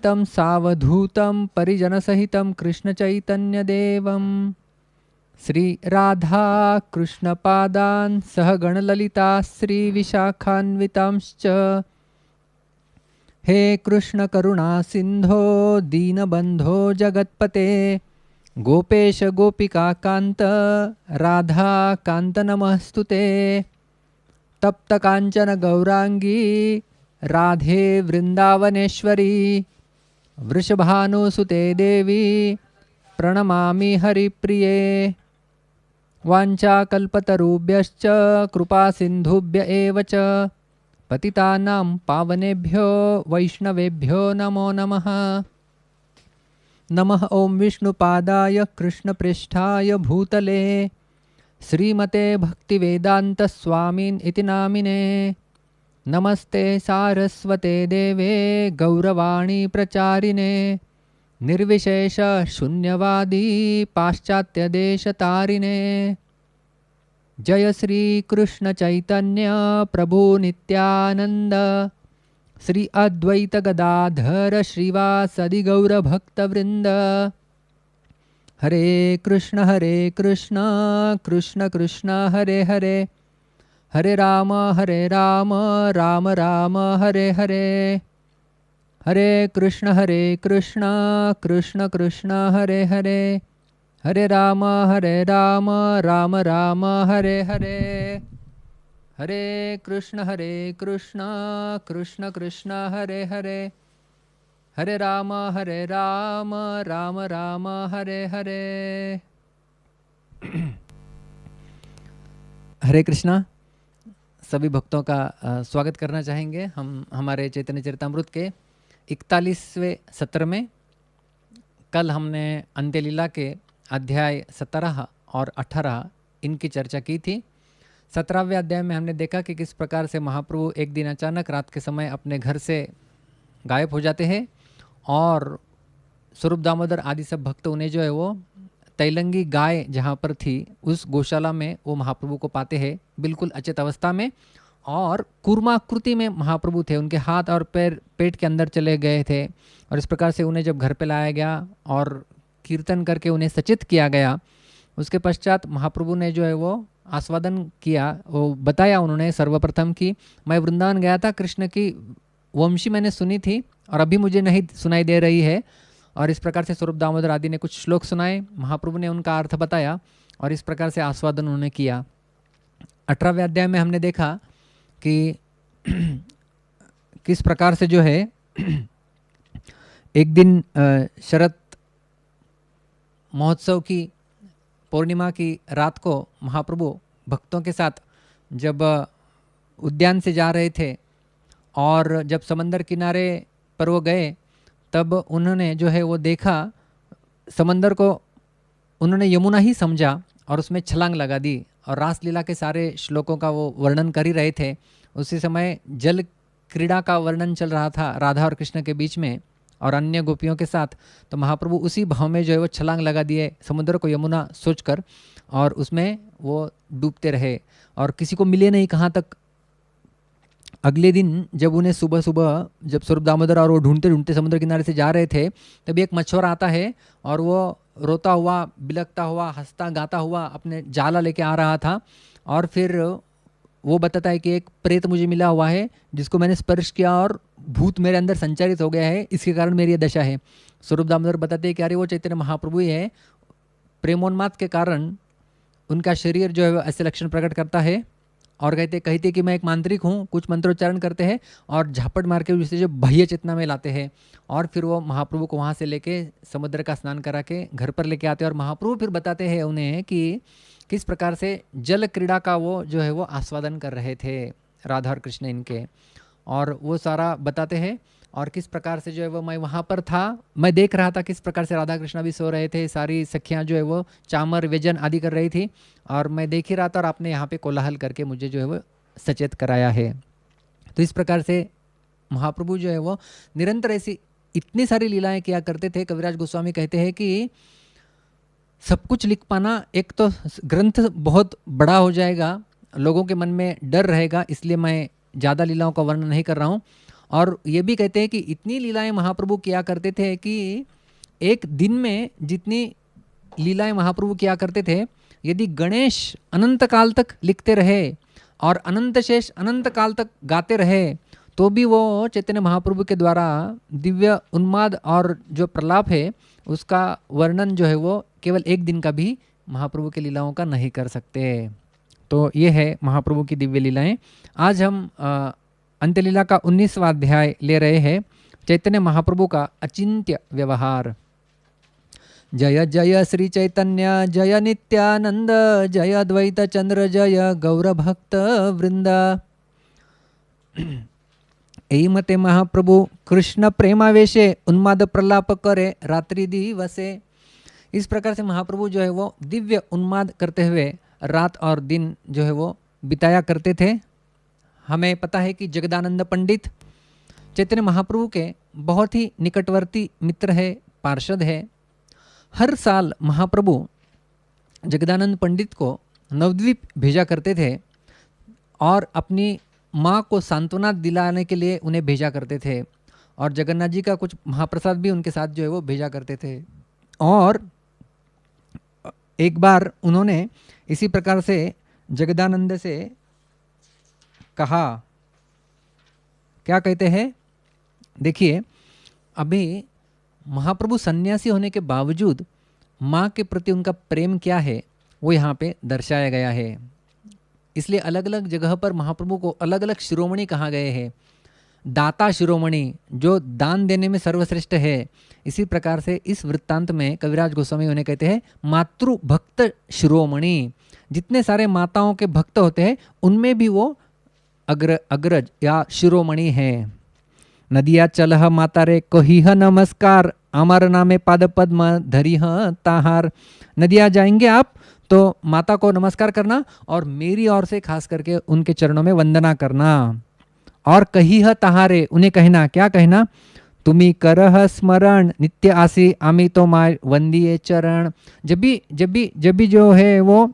समेतं सावधूतं परिजनसहितं कृष्णचैतन्यदेवं श्री राधा कृष्णपादान् सह गणललिता श्रीविशाखान्वितांश्च हे कृष्ण करुणा सिंधो दीनबंधो जगत्पते गोपेश गोपिका कांत राधा कांत नमस्तुते तप्त कांचन गौरांगी राधे वृंदावनेश्वरी वृषभानुसुते देवी प्रणमामि हरिप्रिये वाञ्छाकल्पतरुभ्यश्च कृपा सिन्धुभ्य एव च पतितानां पावनेभ्यो वैष्णवेभ्यो नमो नमः। नमः ओं विष्णुपादाय कृष्णप्रेष्ठाय भूतले श्रीमते भक्तिवेदांत स्वामिन् इति नामिने नमस्ते सारस्वते देवे गौरवाणी प्रचारिणे निर्विशेष शून्यवादी पाश्चात्य देश तारिणे जय श्री कृष्ण चैतन्य प्रभु नित्यानंद श्री अद्वैत गदाधर श्रीवासदि गौर भक्तवृंद हरे कृष्ण कृष्ण कृष्ण हरे हरे हरे राम राम राम हरे हरे हरे कृष्ण कृष्ण कृष्ण हरे हरे हरे राम राम राम हरे हरे हरे कृष्ण कृष्ण कृष्ण हरे हरे हरे राम राम राम हरे हरे। हरे कृष्णा। सभी भक्तों का स्वागत करना चाहेंगे हम हमारे चैतन्य चरितामृत के 41वें सत्र में। कल हमने अंत्यलीला के अध्याय 17 और 18 इनकी चर्चा की थी। 17वें अध्याय में हमने देखा कि किस प्रकार से महाप्रभु एक दिन अचानक रात के समय अपने घर से गायब हो जाते हैं और स्वरूप दामोदर आदि सब भक्त उन्हें जो है वो तैलंगी गाय जहाँ पर थी उस गौशाला में वो महाप्रभु को पाते हैं बिल्कुल अचेत अवस्था में, और कूर्माकृति में महाप्रभु थे। उनके हाथ और पैर पेट के अंदर चले गए थे और इस प्रकार से उन्हें जब घर पे लाया गया और कीर्तन करके उन्हें सचेत किया गया, उसके पश्चात महाप्रभु ने जो है वो आस्वादन किया। वो बताया उन्होंने सर्वप्रथम कि मैं वृंदावन गया था, कृष्ण की वंशी मैंने सुनी थी और अभी मुझे नहीं सुनाई दे रही है। और इस प्रकार से स्वरूप दामोदर आदि ने कुछ श्लोक सुनाए, महाप्रभु ने उनका अर्थ बताया और इस प्रकार से आस्वादन उन्होंने किया। 18वें अध्याय में हमने देखा कि किस प्रकार से जो है एक दिन शरद महोत्सव की पूर्णिमा की रात को महाप्रभु भक्तों के साथ जब उद्यान से जा रहे थे और जब समंदर किनारे पर वो गए तब उन्होंने जो है वो देखा समंदर को, उन्होंने यमुना ही समझा और उसमें छलांग लगा दी और रासलीला के सारे श्लोकों का वो वर्णन कर ही रहे थे। उसी समय जल क्रीड़ा का वर्णन चल रहा था राधा और कृष्ण के बीच में और अन्य गोपियों के साथ। तो महाप्रभु उसी भाव में जो है वो छलांग लगा दिए समुद्र को यमुना सोचकर और उसमें वो डूबते रहे और किसी को मिले नहीं कहाँ तक। अगले दिन जब उन्हें सुबह सुबह जब स्वरूप दामोदर और वो ढूंढते ढूंढते समुद्र किनारे से जा रहे थे तभी एक मछुआरा आता है और वो रोता हुआ बिलखता हुआ हंसता गाता हुआ अपने जाला लेके आ रहा था और फिर वो बताता है कि एक प्रेत मुझे मिला हुआ है जिसको मैंने स्पर्श किया और भूत मेरे अंदर संचारित हो गया है, इसके कारण मेरी ये दशा है। स्वरूप दामोदर बताते हैं कि अरे वो चैतन्य महाप्रभु ही है, प्रेमोन्माद के कारण उनका शरीर जो है ऐसे लक्षण प्रकट करता है और कहते कि मैं एक मांत्रिक हूँ, कुछ मंत्रोच्चारण करते हैं और झापट मार के उसे जो बाह्य चेतना में लाते हैं और फिर वो महाप्रभु को वहाँ से लेके समुद्र का स्नान करा के घर पर लेके आते हैं और महाप्रभु फिर बताते हैं उन्हें कि किस प्रकार से जल क्रीड़ा का वो जो है वो आस्वादन कर रहे थे राधा और कृष्ण इनके, और वो सारा बताते हैं और किस प्रकार से जो है वो मैं वहाँ पर था, मैं देख रहा था किस प्रकार से राधा कृष्ण भी सो रहे थे, सारी सखियाँ जो है वो चामर व्यजन आदि कर रही थी और मैं देख ही रहा था और आपने यहाँ पे कोलाहल करके मुझे जो है वो सचेत कराया है। तो इस प्रकार से महाप्रभु जो है वो निरंतर ऐसी इतनी सारी लीलाएं किया करते थे। कविराज गोस्वामी कहते हैं कि सब कुछ लिख पाना, एक तो ग्रंथ बहुत बड़ा हो जाएगा, लोगों के मन में डर रहेगा, इसलिए मैं ज़्यादा लीलाओं का वर्णन नहीं कर रहा हूँ। और ये भी कहते हैं कि इतनी लीलाएं महाप्रभु किया करते थे कि एक दिन में जितनी लीलाएं महाप्रभु किया करते थे, यदि गणेश अनंत काल तक लिखते रहे और अनंत शेष अनंत काल तक गाते रहे तो भी वो चैतन्य महाप्रभु के द्वारा दिव्य उन्माद और जो प्रलाप है उसका वर्णन जो है वो केवल एक दिन का भी महाप्रभु के लीलाओं का नहीं कर सकते। तो ये है महाप्रभु की दिव्य लीलाएं। आज हम अंत्यलीला का 19वां अध्याय ले रहे हैं, चैतन्य महाप्रभु का अचिंत्य व्यवहार। जय जय श्री चैतन्य जय नित्यानंद जय अद्वैत चंद्र जय गौर भक्त वृंदा। एई मते महाप्रभु कृष्ण प्रेमावेशे उन्माद प्रलाप करे रात्रि दिवसे। इस प्रकार से महाप्रभु जो है वो दिव्य उन्माद करते हुए रात और दिन जो है वो बिताया करते थे। हमें पता है कि जगदानंद पंडित चैतन्य महाप्रभु के बहुत ही निकटवर्ती मित्र है, पार्षद है। हर साल महाप्रभु जगदानंद पंडित को नवद्वीप भेजा करते थे और अपनी माँ को सांत्वना दिलाने के लिए उन्हें भेजा करते थे, और जगन्नाथ जी का कुछ महाप्रसाद भी उनके साथ जो है वो भेजा करते थे। और एक बार उन्होंने इसी प्रकार से जगदानंद से कहा, क्या कहते हैं, देखिए अभी महाप्रभु सन्यासी होने के बावजूद माँ के प्रति उनका प्रेम क्या है वो यहाँ पे दर्शाया गया है। इसलिए अलग अलग जगह पर महाप्रभु को अलग अलग शिरोमणि कहा गए हैं। दाता शिरोमणि, जो दान देने में सर्वश्रेष्ठ है। इसी प्रकार से इस वृत्तांत में कविराज गोस्वामी उन्हें कहते हैं मातृ भक्त शिरोमणि। जितने सारे माताओं के भक्त होते हैं उनमें भी वो अग्रज या शिरोमणि है। नदिया चलह माता रे कहिह नमस्कार अमर नामे पाद पद्म धरिह ताहार। नदिया जाएंगे आप तो माता को नमस्कार करना और मेरी ओर से खास करके उनके चरणों में वंदना करना। और कहिह ताहारे, उन्हें कहना, क्या कहना, तुम्ही करह स्मरण नित्य आसी आमी तो माय वंदिये चरण। जब भी जो है वो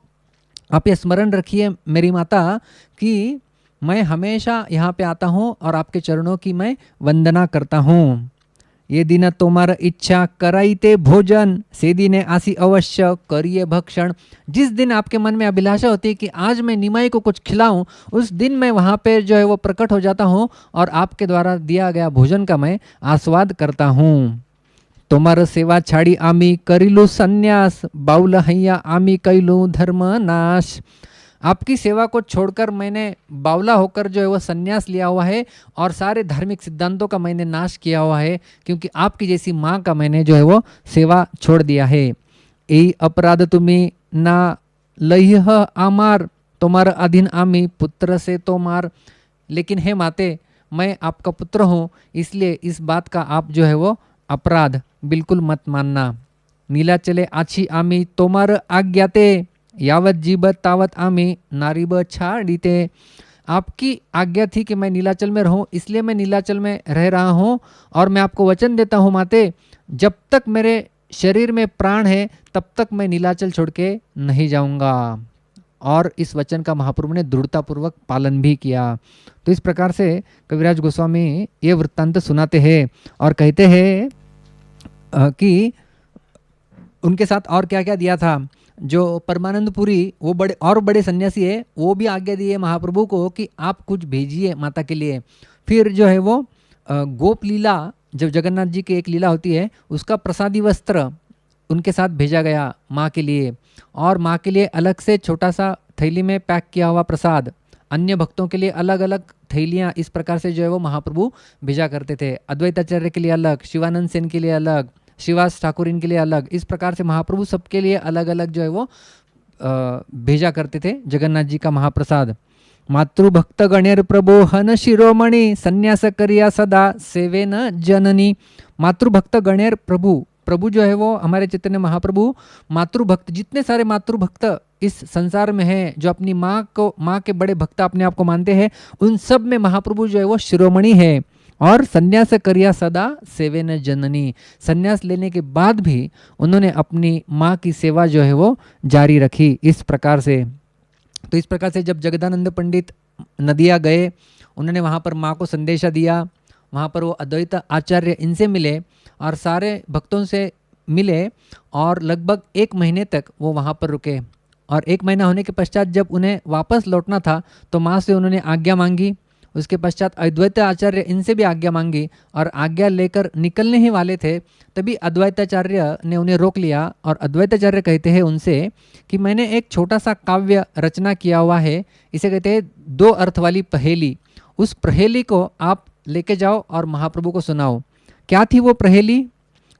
आप ये स्मरण रखिए मेरी माता कि मैं हमेशा यहाँ पे आता हूँ और आपके चरणों की मैं वंदना करता हूँ। ये दिन तोमार इच्छा कराइते भोजन से दिने आसी अवश्य करिए भक्षण। जिस दिन आपके मन में अभिलाषा होती है कि आज मैं निमाई को कुछ खिलाऊं, उस दिन मैं वहाँ पे जो है वो प्रकट हो जाता हूँ और आपके द्वारा दिया गया भोजन का मैं आस्वाद करता हूँ। तोमार सेवा छाड़ी आमी करिलू संन्यास बाउल हैया आमी कैलू धर्म नाश। आपकी सेवा को छोड़कर मैंने बावला होकर जो है वो संन्यास लिया हुआ है और सारे धार्मिक सिद्धांतों का मैंने नाश किया हुआ है, क्योंकि आपकी जैसी माँ का मैंने जो है वो सेवा छोड़ दिया है। यही अपराध तुम्हें ना लइह आमार तुम्हारा अधीन आमी पुत्र से तो मार। लेकिन हे माते, मैं आपका पुत्र हूँ, इसलिए इस बात का आप जो है वो अपराध बिल्कुल मत मानना। नीला चले आछी आमी तोमार आज्ञाते यावत जीवत तावत आमी नारीब छाड़ीते। आपकी आज्ञा थी कि मैं नीलाचल में रहूं, इसलिए मैं नीलाचल में रह रहा हूं। और मैं आपको वचन देता हूं माते, जब तक मेरे शरीर में प्राण है तब तक मैं नीलाचल छोड़ के नहीं जाऊंगा। और इस वचन का महाप्रभु ने दृढ़तापूर्वक पालन भी किया। तो इस प्रकार से कविराज गोस्वामी ये वृत्तांत सुनाते हैं और कहते हैं कि उनके साथ और क्या क्या दिया था। जो परमानंद पुरी, वो बड़े सन्यासी है, वो भी आज्ञा दिए महाप्रभु को कि आप कुछ भेजिए माता के लिए। फिर जो है वो गोप लीला, जब जगन्नाथ जी की एक लीला होती है, उसका प्रसादी वस्त्र उनके साथ भेजा गया माँ के लिए। और माँ के लिए अलग से छोटा सा थैली में पैक किया हुआ प्रसाद, अन्य भक्तों के लिए अलग अलग थैलियाँ, इस प्रकार से जो है वो महाप्रभु भेजा करते थे। अद्वैताचार्य के लिए अलग, शिवानंद सेन के लिए अलग, शिवास ठाकुर इनके लिए अलग, इस प्रकार से महाप्रभु सबके लिए अलग अलग जो है वो भेजा करते थे जगन्नाथ जी का महाप्रसाद। मातृभक्त गणेर प्रभु हन शिरोमणि संन्यास करिया सदा सेवेन जननी। मातृभक्त गणेर प्रभु जो है वो हमारे चैतन्य महाप्रभु मातृभक्त, जितने सारे मातृभक्त इस संसार में हैं, जो अपनी माँ के बड़े भक्त अपने आप को मानते हैं, उन सब में महाप्रभु जो है वो शिरोमणि है। और संन्यास करिया सदा सेवेन जननी, संन्यास लेने के बाद भी उन्होंने अपनी माँ की सेवा जो है वो जारी रखी इस प्रकार से। तो इस प्रकार से जब जगदानंद पंडित नदिया गए, उन्होंने वहाँ पर माँ को संदेशा दिया वहाँ पर वो अद्वैत आचार्य इनसे मिले और सारे भक्तों से मिले और लगभग 1 महीने तक वो वहाँ पर रुके। और 1 महीना होने के पश्चात जब उन्हें वापस लौटना था तो माँ से उन्होंने आज्ञा मांगी। उसके पश्चात अद्वैत आचार्य इनसे भी आज्ञा मांगी और आज्ञा लेकर निकलने ही वाले थे, तभी अद्वैताचार्य ने उन्हें रोक लिया और अद्वैताचार्य कहते हैं उनसे कि मैंने एक छोटा सा काव्य रचना किया हुआ है, इसे कहते हैं 2 अर्थ वाली पहेली। उस पहेली को आप लेके जाओ और महाप्रभु को सुनाओ। क्या थी वो पहेली?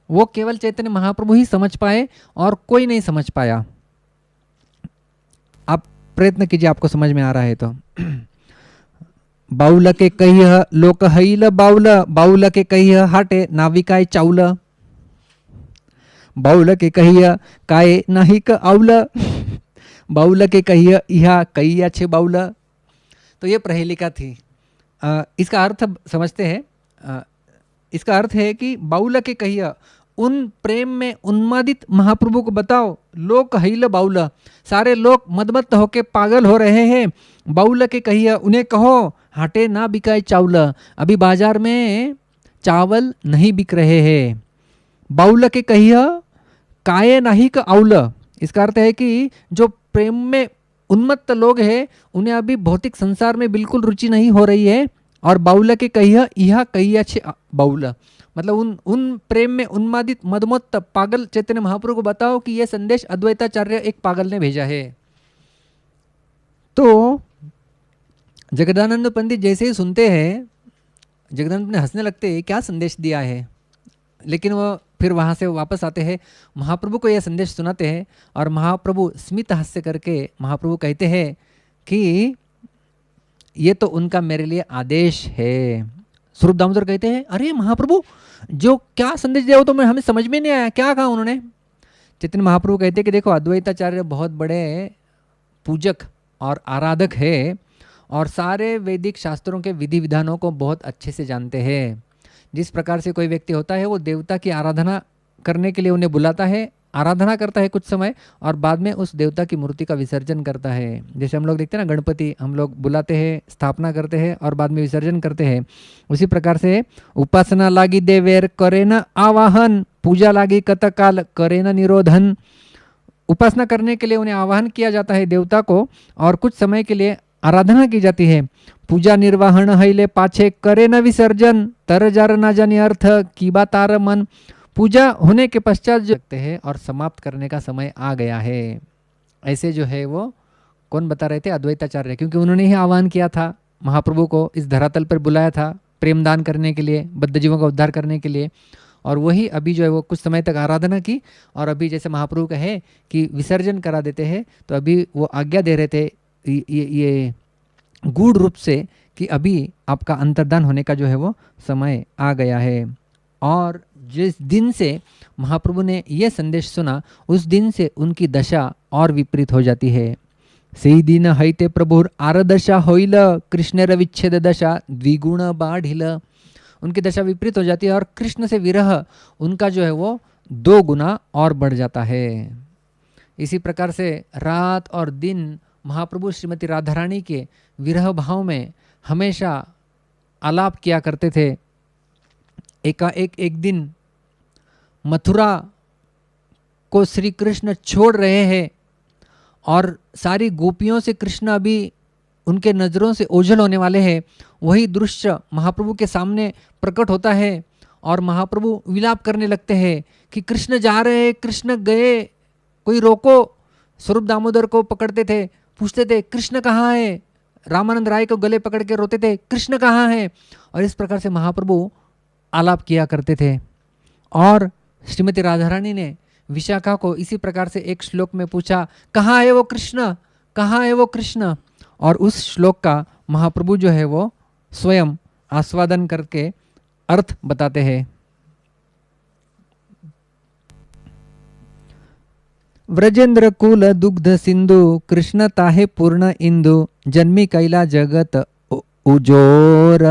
वो केवल चैतन्य महाप्रभु ही समझ पाए और कोई नहीं समझ पाया। आप प्रयत्न कीजिए, आपको समझ में आ रहा है तो। बाउल के कहिय लोक हईल बाउल, बाउल के कहिय हाटे नाविकाय चाउल, बाउल के कहिय काय नाही क आउल, बाउल के कहिय इहा कहिया छे बाउल। तो ये प्रहेलिका थी। इसका अर्थ समझते हैं। इसका अर्थ है कि बाउल के कहिय, उन प्रेम में उन्मादित महाप्रभु को बताओ, लोक हईल बाउल, सारे लोग मदमत्त होके पागल हो रहे हैं। बाउल के कहिए, उन्हें कहो हाटे ना बिकाए चावल, अभी बाजार में चावल नहीं बिक रहे हैं। बाउल के कहिए काये नहीं का आउल, इसका अर्थ है कि जो प्रेम में उन्मत्त लोग हैं उन्हें अभी भौतिक संसार में बिल्कुल रुचि नहीं हो रही है। और बाउल के कहिए यह कहिया छे बाउल, मतलब उन प्रेम में उन्मादित मदमत्त पागल चैतन्य महाप्रभु को बताओ कि यह संदेश अद्वैताचार्य एक पागल ने भेजा है। तो जगदानंद पंडित जैसे ही सुनते हैं, जगदानंद ने हंसने लगते हैं, क्या संदेश दिया है। लेकिन वो फिर वहाँ से वापस आते हैं, महाप्रभु को यह संदेश सुनाते हैं और महाप्रभु स्मित हास्य करके महाप्रभु कहते हैं कि ये तो उनका मेरे लिए आदेश है। स्वरूप दामोदर कहते हैं, अरे महाप्रभु जो क्या संदेश दिया वो तो हमें समझ में नहीं आया, क्या कहा उन्होंने। चैतन्य महाप्रभु कहते हैं कि देखो अद्वैताचार्य बहुत बड़े पूजक और आराधक है और सारे वैदिक शास्त्रों के विधि विधानों को बहुत अच्छे से जानते हैं। जिस प्रकार से कोई व्यक्ति होता है वो देवता की आराधना करने के लिए उन्हें बुलाता है, आराधना करता है कुछ समय और बाद में उस देवता की मूर्ति का विसर्जन करता है। जैसे हम लोग देखते हैं ना, गणपति हम लोग बुलाते हैं, स्थापना करते हैं और बाद में विसर्जन करते हैं। उसी प्रकार से उपासना लागी देवेर करे न आवाहन, पूजा लागी कतकाल करे न निरोधन। उपासना करने के लिए उन्हें आवाहन किया जाता है देवता को और कुछ समय के लिए आराधना की जाती है। पूजा निर्वाहन हईले पाछे करे न विसर्जन, तर जार ना जाने अर्थ कीबा तार मन। पूजा होने के पश्चात जो लगते हैं और समाप्त करने का समय आ गया है। ऐसे जो है वो कौन बता रहे थे? अद्वैताचार्य, क्योंकि उन्होंने ही आह्वान किया था महाप्रभु को, इस धरातल पर बुलाया था प्रेमदान करने के लिए, बद्ध जीवों का उद्धार करने के लिए। और वही अभी जो है वो कुछ समय तक आराधना की और अभी जैसे महाप्रभु कहे कि विसर्जन करा देते हैं, तो अभी वो आज्ञा दे रहे थे ये गूढ़ रूप से कि अभी आपका अंतर्धान होने का जो है वो समय आ गया है। और जिस दिन से महाप्रभु ने यह संदेश सुना उस दिन से उनकी दशा और विपरीत हो जाती है। सही दिन हईते प्रभुर आरदशा होइल, कृष्ण विच्छेद दशा द्विगुण बाढ़िल। उनकी दशा विपरीत हो जाती है और कृष्ण से विरह उनका जो है वो 2 गुना और बढ़ जाता है। इसी प्रकार से रात और दिन महाप्रभु श्रीमती राधा रानी के विरह भाव में हमेशा आलाप किया करते थे। एक दिन मथुरा को श्री कृष्ण छोड़ रहे हैं और सारी गोपियों से कृष्ण अभी उनके नज़रों से ओझल होने वाले हैं। वही दृश्य महाप्रभु के सामने प्रकट होता है और महाप्रभु विलाप करने लगते हैं कि कृष्ण जा रहे हैं, कृष्ण गए, कोई रोको। स्वरूप दामोदर को पकड़ते थे, पूछते थे कृष्ण कहाँ है। रामानंद राय को गले पकड़ के रोते थे, कृष्ण कहाँ है। और इस प्रकार से महाप्रभु आलाप किया करते थे। और श्रीमती राधा रानी ने विशाखा को इसी प्रकार से एक श्लोक में पूछा, कहाँ है वो कृष्ण, कहाँ है वो कृष्ण। और उस श्लोक का महाप्रभु जो है वो स्वयं आस्वादन करके अर्थ बताते हैं। व्रजेंद्र कुल दुग्ध सिंधु, कृष्ण ताहे पूर्ण इंदु, जन्मी कैला जगत उजोर।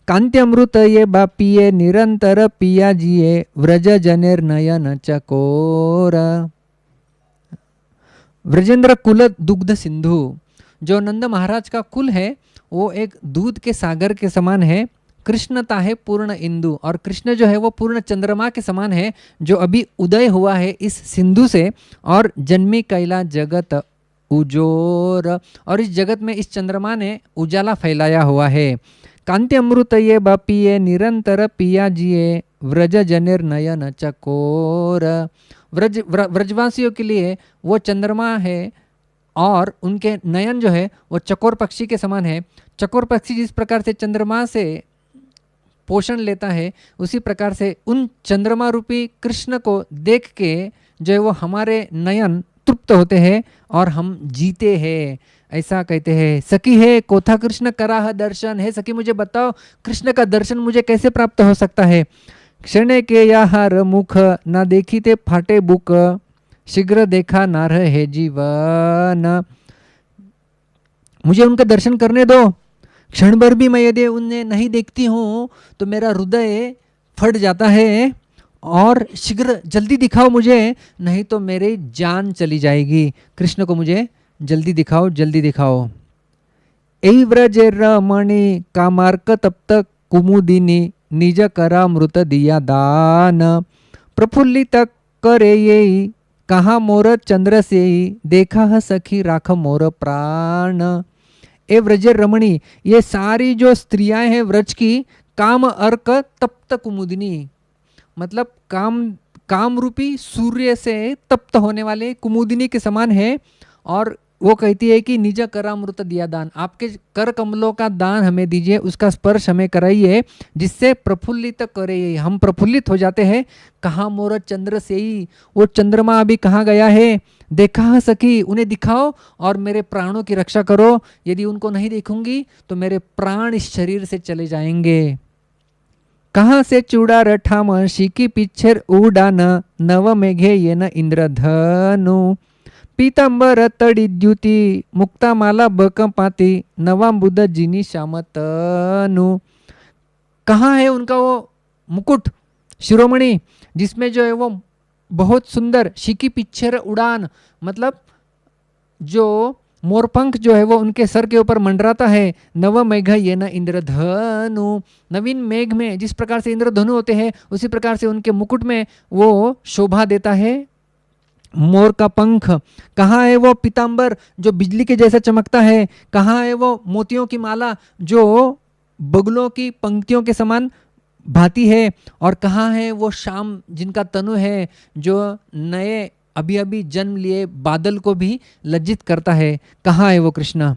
कांत्यमृत ये बापिये निरंतर पिया जिये, व्रज जनेर नयन चकोर। व्रजेंद्र कुल दुग्ध सिंधु, जो नंद महाराज का कुल है वो एक दूध के सागर के समान है। कृष्णता है पूर्ण इंदु, और कृष्ण जो है वो पूर्ण चंद्रमा के समान है जो अभी उदय हुआ है इस सिंधु से, और जन्मी कैला जगत उजोर, और इस जगत में इस चंद्रमा ने उजाला फैलाया हुआ है। कांति अमृत ये बपिए निरंतर पिया जिए व्रज जनिर नयन चकोर। व्रजवासियों के लिए वो चंद्रमा है और उनके नयन जो है वो चकोर पक्षी के समान है। चकोर पक्षी जिस प्रकार से चंद्रमा से पोषण लेता है, उसी प्रकार से उन चंद्रमा रूपी कृष्ण को देख के जो है वो हमारे नयन तृप्त होते हैं और हम जीते हैं, ऐसा कहते हैं। सखी है कोथा कृष्ण कराह दर्शन, है सखी मुझे बताओ कृष्ण का दर्शन मुझे कैसे प्राप्त हो सकता है। क्षण के याहार मुख न देखी ते फाटे बुक, शीघ्र देखा ना रहे जीवन। मुझे उनका दर्शन करने दो, क्षण भर भी मैं यदि उन्हें नहीं देखती हूँ तो मेरा हृदय फट जाता है, और शीघ्र जल्दी दिखाओ मुझे, नहीं तो मेरी जान चली जाएगी। कृष्ण को मुझे जल्दी दिखाओ, जल्दी दिखाओ। ऐ व्रज रमणी कामार्क तप्त कुमुदिनी निज करा मृत दिया दान, प्रफुल्लित करे ये कहा मोर चंद्र से देखा सखी राख मोर प्राण। ए व्रज रमणी, ये सारी जो स्त्रियां हैं व्रज की, काम अर्क तप्त कुमुदिनी, मतलब काम रूपी सूर्य से तप्त होने वाले कुमुदिनी के समान है। और वो कहती है कि निज करामृत दिया दान, आपके कर कमलों का दान हमें दीजिए, उसका स्पर्श हमें कराइए, जिससे प्रफुल्लित करे, हम प्रफुल्लित हो जाते हैं। कहाँ मोर चंद्र से ही, वो चंद्रमा अभी कहाँ गया है, देखा सखी उन्हें दिखाओ और मेरे प्राणों की रक्षा करो। यदि उनको नहीं देखूंगी तो मेरे प्राण इस शरीर से चले जाएंगे। कहाँ से चूड़ा रठाम शिकी पिछेर उड़ान, नव मेघे ये न इंद्रधनु, पीतांबर तड़ी द्युति मुक्ता माला बकपाती, नवाम बुद्ध जिनी श्यामतनु। कहाँ है उनका वो मुकुट शिरोमणि, जिसमें जो है वो बहुत सुंदर शिकी पिछेर उड़ान, मतलब जो मोरपंख जो है वो उनके सर के ऊपर मंडराता है। नव मेघ ये न इंद्रधनु, नवीन मेघ में जिस प्रकार से इंद्रधनु होते हैं उसी प्रकार से उनके मुकुट में वो शोभा देता है मोर का पंख। कहाँ है वो पीतांबर जो बिजली के जैसा चमकता है, कहाँ है वो मोतियों की माला जो बगुलों की पंक्तियों के समान भाती है, और कहाँ है वो श्याम जिनका तनु है जो नए अभी अभी जन्म लिए बादल को भी लज्जित करता है। कहाँ है वो कृष्णा।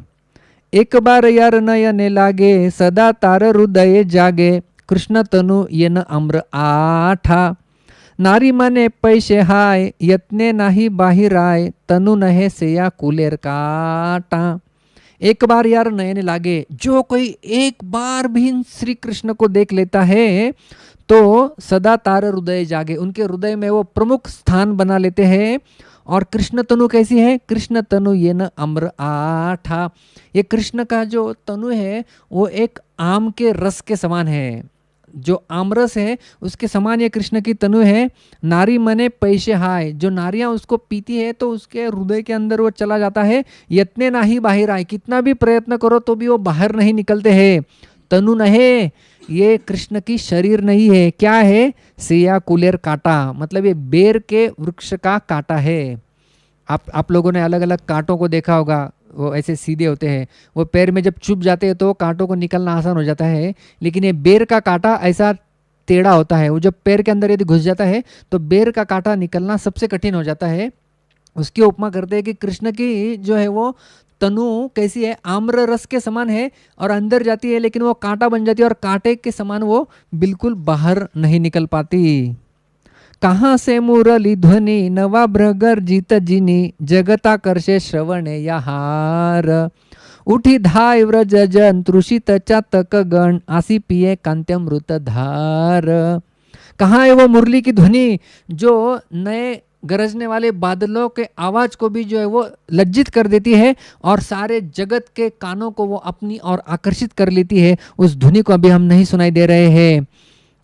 एक बार यार नयने लागे सदा तार हृदय जागे, कृष्ण तनु ये न आम्र आठा, नारी मने पैसे हाय यत्ने नाही बाहिराय, तनु नहे सेया कुलेर काटा। एक बार यार नयने लागे, जो कोई एक बार भी श्री कृष्ण को देख लेता है तो सदा तार हृदय जागे, उनके हृदय में वो प्रमुख स्थान बना लेते हैं। और कृष्ण तनु कैसी है, कृष्ण तनु ये न अम्र आठा, ये कृष्ण का जो तनु है वो एक आम के रस के समान है, जो आमरस है उसके समान ये कृष्ण की तनु है। नारी मने पैसे हाय, जो नारियां उसको पीती है तो उसके हृदय के अंदर वो चला जाता है। यत्ने ना ही बाहर आए, कितना भी प्रयत्न करो तो भी वो बाहर नहीं निकलते हैं। तनु नहे, ये कृष्ण की शरीर नहीं है, क्या है, सिया कुलेर कांटा, मतलब ये बेर के वृक्ष का कांटा है। आप लोगों ने अलग अलग कांटों को देखा होगा, वो ऐसे सीधे होते हैं, वो पैर में जब चुभ जाते हैं तो कांटों को निकलना आसान हो जाता है, लेकिन ये बेर का कांटा ऐसा टेढ़ा होता है, वो जब पैर के अंदर यदि घुस जाता है तो बेर का कांटा निकलना सबसे कठिन हो जाता है। उसकी उपमा करते हैं कि कृष्ण की जो है वो तनु कैसी है, आम्र रस के समान है और अंदर जाती है लेकिन वो कांटा बन जाती है और कांटे के समान वो बिल्कुल बाहर नहीं निकल पाती। कहाँ से मुरली ध्वनि नवा भ्रगर जीत जिनी, जगता करशे श्रवणे याहार, उठी धाय व्रज जन तृषित चातक गण, आसी पिए कांत्यमृत धार। कहाँ है वो मुरली की ध्वनि जो नए गरजने वाले बादलों के आवाज को भी जो है वो लज्जित कर देती है और सारे जगत के कानों को वो अपनी ओर आकर्षित कर लेती है। उस ध्वनि को अभी हम नहीं सुनाई दे रहे हैं,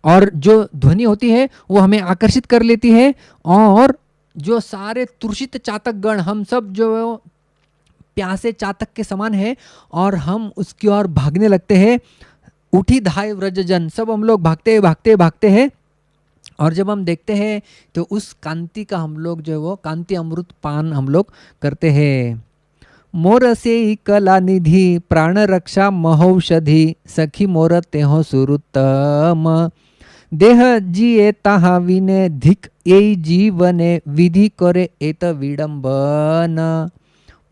और जो ध्वनि होती है वो हमें आकर्षित कर लेती है, और जो सारे तृषित चातक गण, हम सब जो प्यासे चातक के समान है और हम उसकी ओर भागने लगते हैं। उठी धाय व्रजजन, सब हम लोग भागते भागते भागते हैं। और जब हम देखते हैं तो उस कांति का हम लोग जो है वो कांति अमृत पान हम लोग करते हैं। मोर से कला निधि प्राण रक्षा महौषधि, सखी मोर तेहो सुरुत्तम, देह जिए ताहा विने धिक ए जीवने, विधि करे एत विडंबन।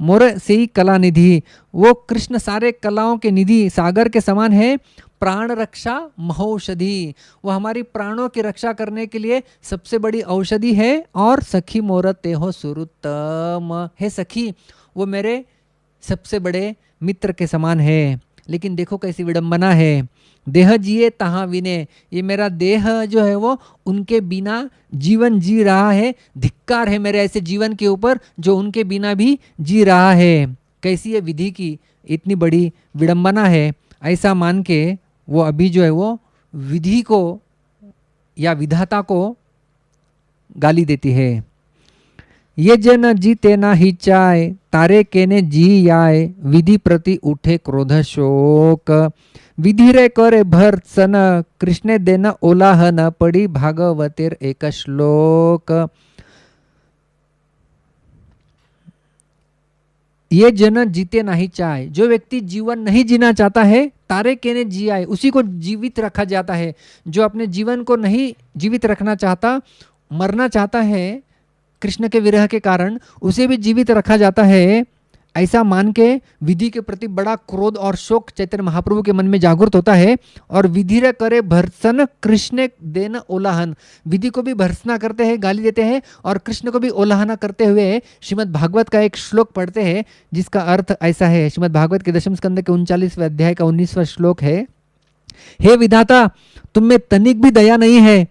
मोर से ही कला निधि, वो कृष्ण सारे कलाओं के निधि सागर के समान है। प्राण रक्षा महौषधि, वो हमारी प्राणों की रक्षा करने के लिए सबसे बड़ी औषधि है। और सखी मोर तेहो सुरुत्तम, हे सखी वो मेरे सबसे बड़े मित्र के समान है। लेकिन देखो कैसी विडंबना है, देह जिए तहाँ विने, ये मेरा देह जो है वो उनके बिना जीवन जी रहा है। धिक्कार है मेरे ऐसे जीवन के ऊपर जो उनके बिना भी जी रहा है। कैसी है विधि की इतनी बड़ी विडंबना है, ऐसा मान के वो अभी जो है वो विधि को या विधाता को गाली देती है। ये जन जीते ना ही चाय, तारे केने जी आए, विधि प्रति उठे क्रोध शोक, विधि रे करे भर्त्सन, कृष्णे देन ओलाहन, पड़ी भागवतेर एक श्लोक। ये जन जीते नहीं चाहे, जो व्यक्ति जीवन नहीं जीना चाहता है, तारे केने जी आए, उसी को जीवित रखा जाता है। जो अपने जीवन को नहीं जीवित रखना चाहता, मरना चाहता है कृष्ण के विरह के कारण, उसे भी जीवित रखा जाता है। ऐसा मान के विधि के प्रति बड़ा क्रोध और शोक चैतन्य महाप्रभु के मन में जागृत होता है। और विधि रे करे भर्त्सन, कृष्ण देन ओलाहन, विधि को भी भर्त्सना करते हैं, गाली देते हैं, और कृष्ण को भी ओलाहना करते हुए श्रीमद् भागवत का एक श्लोक पढ़ते हैं, जिसका अर्थ ऐसा है। श्रीमद् भागवत के दशम स्कंद के 39वें अध्याय का 19वां श्लोक है, हे विधाता तुम में तनिक भी दया नहीं है।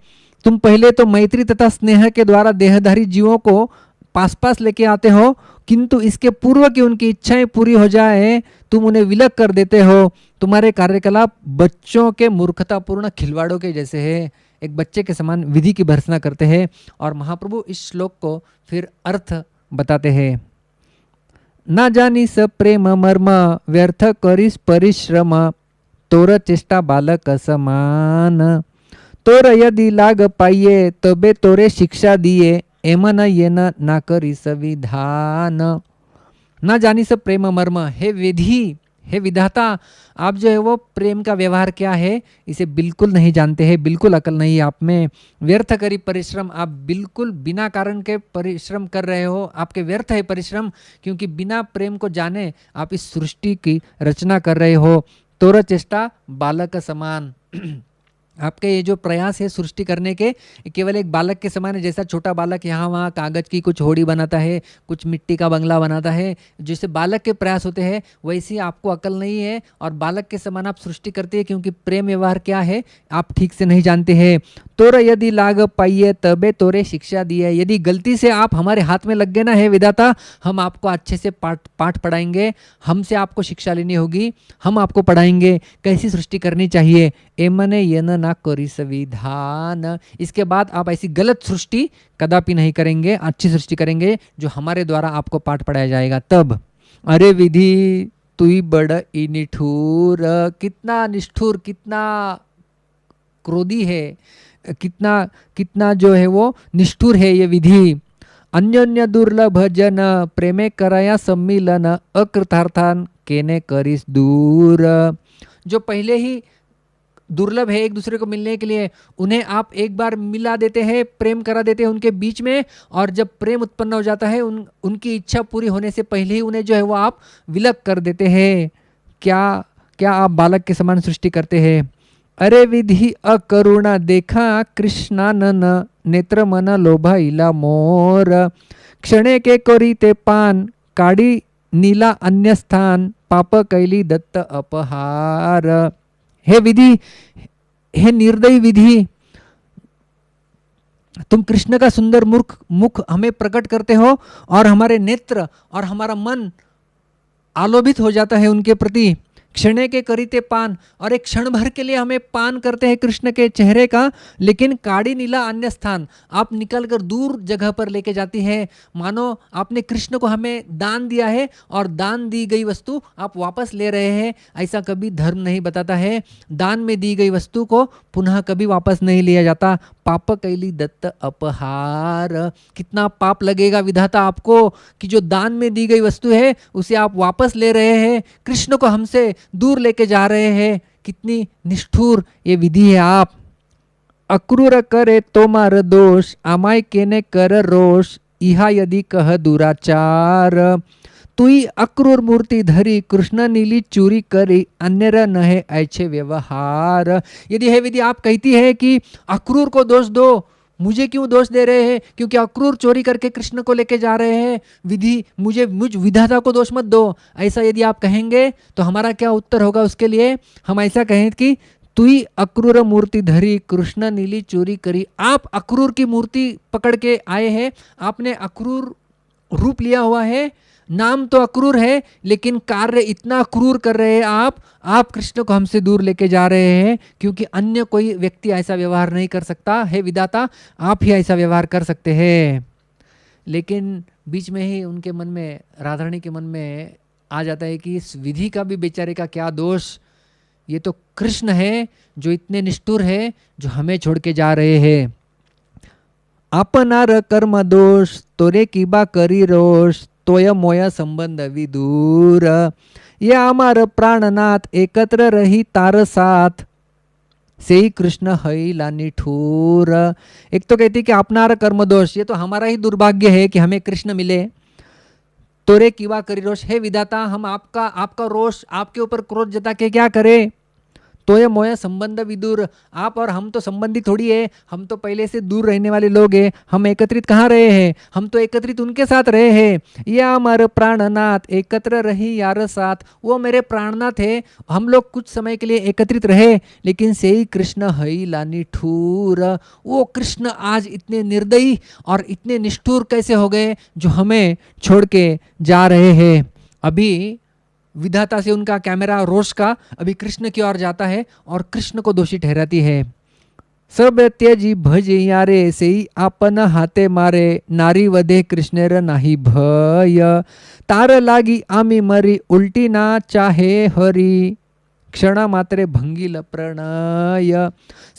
तुम पहले तो मैत्री तथा स्नेह के द्वारा देहधारी जीवों को पास पास लेके आते हो, किंतु इसके पूर्व की उनकी इच्छाएं पूरी हो जाए तुम उन्हें विलग कर देते हो। तुम्हारे कार्यकलाप बच्चों के मूर्खतापूर्ण खिलवाड़ों के जैसे है। एक बच्चे के समान विधि की भर्त्सना करते हैं। और महाप्रभु इस श्लोक को फिर अर्थ बताते हैं। ना जानी स प्रेम मर्म, व्यर्थ करिस परिश्रम, तोर चेष्टा बालक समान, तोर यदि लाग पाइये तबे तोरे शिक्षा दिए, एमन येन ना करी संविधान। ना जानी स प्रेम मर्म, हे विधि, हे विधाता, आप जो है वो प्रेम का व्यवहार क्या है इसे बिल्कुल नहीं जानते हैं, बिल्कुल अकल नहीं है आप में। व्यर्थ करी परिश्रम, आप बिल्कुल बिना कारण के परिश्रम कर रहे हो, आपके व्यर्थ है परिश्रम, क्योंकि बिना प्रेम को जाने आप इस सृष्टि की रचना कर रहे हो। तोर चेष्टा बालक समान, आपके ये जो प्रयास है सृष्टि करने के केवल एक बालक के समान है। जैसा छोटा बालक यहाँ वहाँ कागज की कुछ होड़ी बनाता है, कुछ मिट्टी का बंगला बनाता है, जैसे बालक के प्रयास होते हैं वैसे आपको अकल नहीं है और बालक के समान आप सृष्टि करते हैं, क्योंकि प्रेम व्यवहार क्या है आप ठीक से नहीं जानते हैं। तोर यदि लाग पाइये तबे तोरे शिक्षा दिए, यदि गलती से आप हमारे हाथ में लग गए ना है विधाता, हम आपको अच्छे से पाठ पढ़ाएंगे, हमसे आपको शिक्षा लेनी होगी, हम आपको पढ़ाएंगे कैसी सृष्टि करनी चाहिए। एमने येन ना करी संविधान, इसके बाद आप ऐसी गलत सृष्टि कदापि नहीं करेंगे, अच्छी सृष्टि करेंगे जो हमारे द्वारा आपको पाठ पढ़ाया जाएगा तब। अरे विधि तू ही बड़ ई निठुर, कितना निष्ठुर, कितना क्रोधी है, कितना कितना जो है वो निष्ठुर है ये विधि। अन्योन्य दुर्लभ जन, प्रेमे कराया सम्मिलन, अकृतार्थान केने करिस दूर। जो पहले ही दुर्लभ है एक दूसरे को मिलने के लिए, उन्हें आप एक बार मिला देते हैं, प्रेम करा देते हैं उनके बीच में, और जब प्रेम उत्पन्न हो जाता है उनकी इच्छा पूरी होने से पहले ही उन्हें जो है वो आप विलग कर देते हैं। क्या क्या आप बालक के समान सृष्टि करते हैं। अरे विधि अकरुणा देखा कृष्णानन, नेत्र मन लोभा इला मोर, क्षणे के कोरी ते पान, काड़ी नीला अन्य स्थान, पाप कैली दत्त अपहार। हे विधि, हे निर्दयी विधि, तुम कृष्ण का सुंदर मुख हमें प्रकट करते हो और हमारे नेत्र और हमारा मन आलोभित हो जाता है उनके प्रति। क्षणे के करीते पान, और एक क्षण भर के लिए हमें पान करते हैं कृष्ण के चेहरे का, लेकिन काड़ी नीला अन्य स्थान, आप निकल कर दूर जगह पर लेके जाती है। मानो आपने कृष्ण को हमें दान दिया है और दान दी गई वस्तु आप वापस ले रहे हैं। ऐसा कभी धर्म नहीं बताता है। दान में दी गई वस्तु को पुनः कभी वापस नहीं लिया जाता। पाप कैली दत्त अपहार, कितना पाप लगेगा विधाता आपको कि जो दान में दी गई वस्तु है उसे आप वापस ले रहे हैं, कृष्ण को हमसे दूर लेके जा रहे हैं। कितनी निष्ठुर ये विधि है। आप अक्रूर करे तोमार दोष, आमाय केने कर रोष, इहा यदि कह दुराचार, तुई अक्रूर मूर्ति धरी, कृष्ण नीली चूरी करी, अन्य नहे ऐछे व्यवहार। यदि है विधि आप कहती है कि अक्रूर को दोष दो, मुझे क्यों दोष दे रहे हैं, क्योंकि अक्रूर चोरी करके कृष्ण को लेके जा रहे हैं, विधि मुझ विधाता को दोष मत दो। ऐसा यदि आप कहेंगे तो हमारा क्या उत्तर होगा उसके लिए? हम ऐसा कहें कि तुई अक्रूर मूर्ति धरी, कृष्ण नीली चोरी करी। आप अक्रूर की मूर्ति पकड़ के आए हैं, आपने अक्रूर रूप लिया हुआ है, नाम तो अक्रूर है लेकिन कार्य इतना क्रूर कर रहे हैं आप कृष्ण को हमसे दूर लेके जा रहे हैं, क्योंकि अन्य कोई व्यक्ति ऐसा व्यवहार नहीं कर सकता है। विधाता आप ही ऐसा व्यवहार कर सकते हैं। लेकिन बीच में ही उनके मन में, राधारानी के मन में आ जाता है कि इस विधि का भी बेचारे का क्या दोष, ये तो कृष्ण है जो इतने निष्ठुर है, जो हमें छोड़ के जा रहे हैं। आपनार कर्म दोष, तोरे कीबा करी रोष, तोय मोय संबंध विदूर, ये अमार प्राणनाथ, एकत्र रही तार साथ, से ही कृष्ण हईला निठूर। एक तो कहती कि अपनार कर्म दोष, ये तो हमारा ही दुर्भाग्य है कि हमें कृष्ण मिले। तोरे कीवा करी रोष, हे विधाता हम आपका रोष, आपके ऊपर क्रोध जता के क्या करें। तोय मोय संबंध विदूर, आप और हम तो संबंधी थोड़ी है, हम तो पहले से दूर रहने वाले लोग हैं। हम एकत्रित कहाँ रहे हैं, हम तो एकत्रित उनके साथ रहे हैं। या हमारे प्राणनाथ, एकत्र रही यार साथ, वो मेरे प्राणनाथ है। हम लोग कुछ समय के लिए एकत्रित रहे, लेकिन से ही कृष्ण हई लानी ठूर, वो कृष्ण आज इतने निर्दयी और इतने निष्ठुर कैसे हो गए जो हमें छोड़ के जा रहे हैं। अभी विधाता से उनका कैमरा रोष का अभी कृष्ण की ओर जाता है और कृष्ण को दोषी ठहराती है। सब त्यजी भज यारे, से ही आपन हाथे मारे, नारी वधे कृष्णेर नाही भय, तार लागी आमी मरी, उल्टी ना चाहे हरी, क्षणा मात्रे भंगील प्रणय।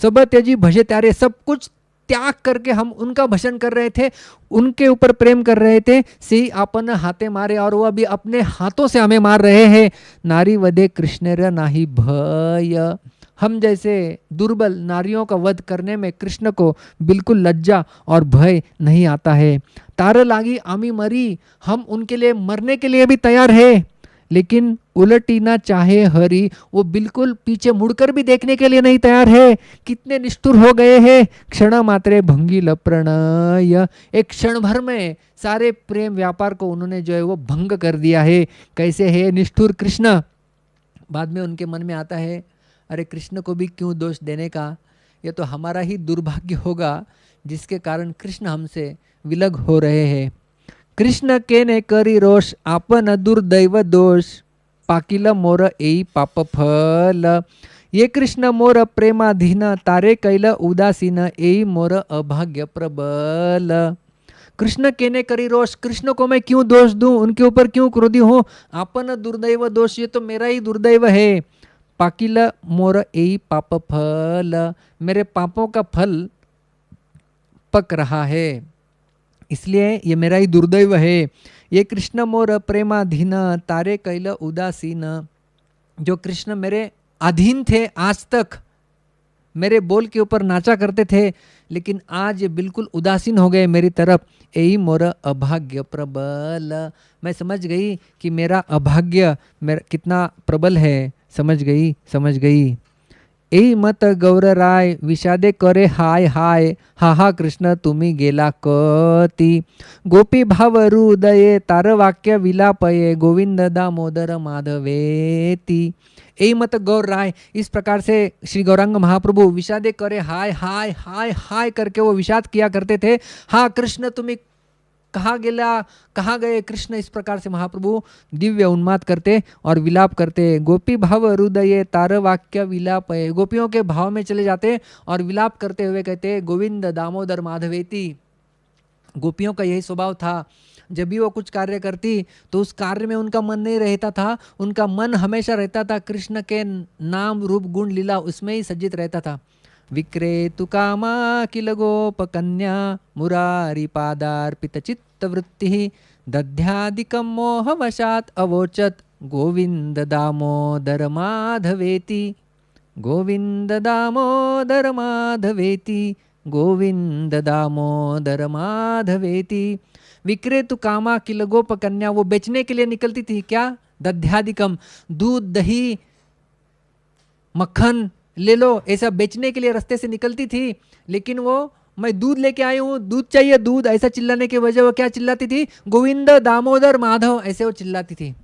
सब त्यजी भजे त्यारे, सब कुछ त्याग करके हम उनका भजन कर रहे थे, उनके ऊपर प्रेम कर रहे थे। से ही अपन हाथे मारे, और वो अभी अपने हाथों से हमें मार रहे हैं। नारी वधे कृष्णेर नाही भय, हम जैसे दुर्बल नारियों का वध करने में कृष्ण को बिल्कुल लज्जा और भय नहीं आता है। तार लागी आमी मरी, हम उनके लिए मरने के लिए भी तैयार है, लेकिन उलटी ना चाहे हरि, वो बिल्कुल पीछे मुड़कर भी देखने के लिए नहीं तैयार है। कितने निष्ठुर हो गए हैं। क्षण मात्रे भंगील प्रणय, एक क्षण भर में सारे प्रेम व्यापार को उन्होंने जो है वो भंग कर दिया है। कैसे है निष्ठुर कृष्ण। बाद में उनके मन में आता है, अरे कृष्ण को भी क्यों दोष देने का, ये तो हमारा ही दुर्भाग्य होगा जिसके कारण कृष्ण हमसे विलग हो रहे हैं। कृष्ण केने करी रोष, आपन दुर्दैव दोष, पाकिल मोर एई पाप फल, ये कृष्ण मोर प्रेमाधीन, तारे कैल उदासीन, एई मोर अभाग्य प्रबल। कृष्ण केने करी रोष, कृष्ण को मैं क्यों दोष दूं, उनके ऊपर क्यों क्रोधी हूँ। आपन दुर्दैव दोष, ये तो मेरा ही दुर्दैव है। पाकिल मोर एई पाप फल, मेरे पापों का फल पक रहा है, इसलिए ये मेरा ही दुर्दैव है। ये कृष्ण मोर प्रेमाधीन, तारे कैल उदासीन, जो कृष्ण मेरे अधीन थे आज तक, मेरे बोल के ऊपर नाचा करते थे, लेकिन आज ये बिल्कुल उदासीन हो गए मेरी तरफ। यही मोर अभाग्य प्रबल, मैं समझ गई कि मेरा अभाग्य मेरा कितना प्रबल है। समझ गई। एई मत गौर राय, विषादे करे हाय हाय, हा हा कृष्ण तुम्ही गेला कती, गोपी भाव हृदये, तार वाक्य विलापये, गोविंद दामोदर माधवेती। एई मत गौर राय, इस प्रकार से श्री गौरांग महाप्रभु विषादे करे हाय हाय हाय हाय करके वो विषाद किया करते थे। हा कृष्ण तुम्ही कहाँ गए कृष्ण, इस प्रकार से महाप्रभु दिव्य उन्माद करते और विलाप करते। गोपी भाव हृदय तार वाक्य विलाप है, गोपियों के भाव में चले जाते और विलाप करते हुए कहते गोविंद दामोदर माधवेति। गोपियों का यही स्वभाव था, जब भी वो कुछ कार्य करती तो उस कार्य में उनका मन नहीं रहता था, उनका मन हमेशा रहता था कृष्ण के नाम रूप गुण लीला उसमें ही सज्जित रहता था। विक्रेतु कामा किल गोप कन्या मुरारी पादार्पित चित्त वृत्ति दध्यादिकं मोहवशात् अवोचत गोविंद दामोदर माधवेति। गोविंद दामोदर माधवेति, गोविंद दामोदर माधवेति। विक्रेतु कामा किल गोप कन्या, वो बेचने के लिए निकलती थी क्या, दध्यादिकम, दूध दही मक्खन ले लो, ऐसा बेचने के लिए रास्ते से निकलती थी। लेकिन वो मैं दूध लेके आई हूँ, दूध चाहिए दूध, ऐसा चिल्लाने की वजह वो क्या चिल्लाती थी, गोविंद दामोदर माधव, ऐसे वो चिल्लाती थी।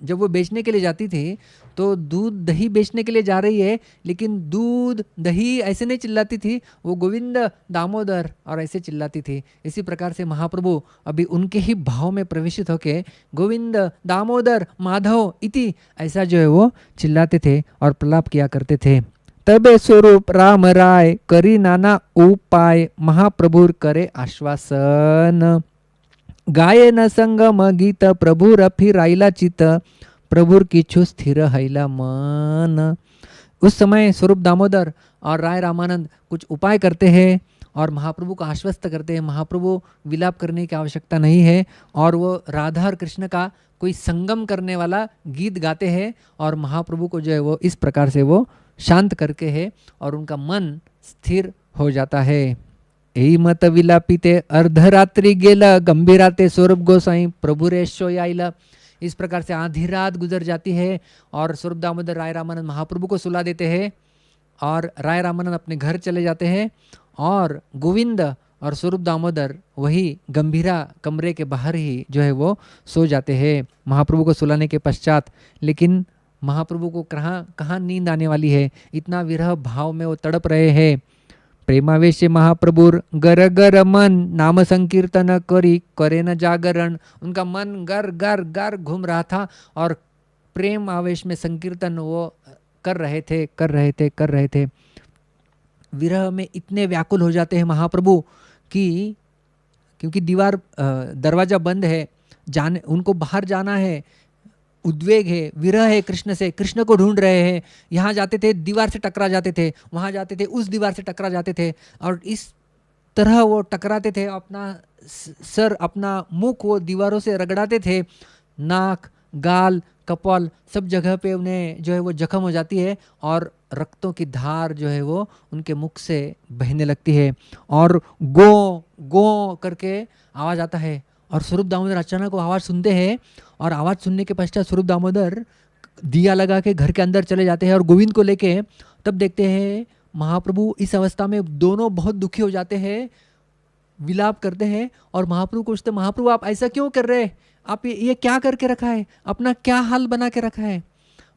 जब वो बेचने के लिए जाती थी तो दूध दही बेचने के लिए जा रही है, लेकिन दूध दही ऐसे नहीं चिल्लाती थी, वो गोविंद दामोदर और ऐसे चिल्लाती थी। इसी प्रकार से महाप्रभु अभी उनके ही भाव में प्रवेशित होके गोविंद दामोदर माधव इति ऐसा जो है वो चिल्लाते थे और प्रलाप किया करते थे। तबे स्वरूप राम राय करी नाना उपाय महाप्रभुर करे आश्वासन। गाये न संगम गीत प्रभुर फिराइला चित प्रभुर किछु स्थिर हैला मन। उस समय स्वरूप दामोदर और राय रामानंद कुछ उपाय करते हैं और महाप्रभु को आश्वस्त करते हैं, महाप्रभु विलाप करने की आवश्यकता नहीं है, और वो राधा और कृष्ण का कोई संगम करने वाला गीत गाते हैं और महाप्रभु को जो है वो इस प्रकार से वो शांत करके है और उनका मन स्थिर हो जाता है। यही मत विलापिते अर्धरात्रि गेला गंभीराते स्वरूप गोसाई प्रभु रेशो आइला। इस प्रकार से आधी रात गुजर जाती है और स्वरूप दामोदर राय रामानंद महाप्रभु को सुला देते हैं और राय रामानंद अपने घर चले जाते हैं और गोविंद और स्वरूप दामोदर वही गंभीरा कमरे के बाहर ही जो है वो सो जाते हैं महाप्रभु को सुलाने के पश्चात। लेकिन महाप्रभु को कहाँ नींद आने वाली है, इतना विरह भाव में वो तड़प रहे हैं। प्रेमावेश महाप्रभुर गर गर मन नाम संकीर्तन करी करे न जागरण। उनका मन गर गर गर घूम रहा था और प्रेम आवेश में संकीर्तन वो कर रहे थे। विरह में इतने व्याकुल हो जाते हैं महाप्रभु कि क्योंकि दरवाजा बंद है, उनको बाहर जाना है, उद्वेग है, विरह है कृष्ण से, कृष्ण को ढूंढ रहे हैं। यहाँ जाते थे दीवार से टकरा जाते थे, वहाँ जाते थे उस दीवार से टकरा जाते थे और इस तरह वो टकराते थे, अपना सर अपना मुख वो दीवारों से रगड़ाते थे, नाक गाल कपाल सब जगह पे उन्हें जो है वो जख्म हो जाती है और रक्तों की धार जो है वो उनके मुख से बहने लगती है और गो गो करके आवाज़ आता है। और स्वरूप दामोदर अचानक वो आवाज़ सुनते हैं और आवाज़ सुनने के पश्चात स्वरूप दामोदर दिया लगा के घर के अंदर चले जाते हैं और गोविंद को लेके तब देखते हैं महाप्रभु इस अवस्था में दोनों बहुत दुखी हो जाते हैं, विलाप करते हैं और महाप्रभु को पूछते, महाप्रभु आप ऐसा क्यों कर रहे हैं, आप ये क्या करके रखा है, अपना क्या हाल बना के रखा है।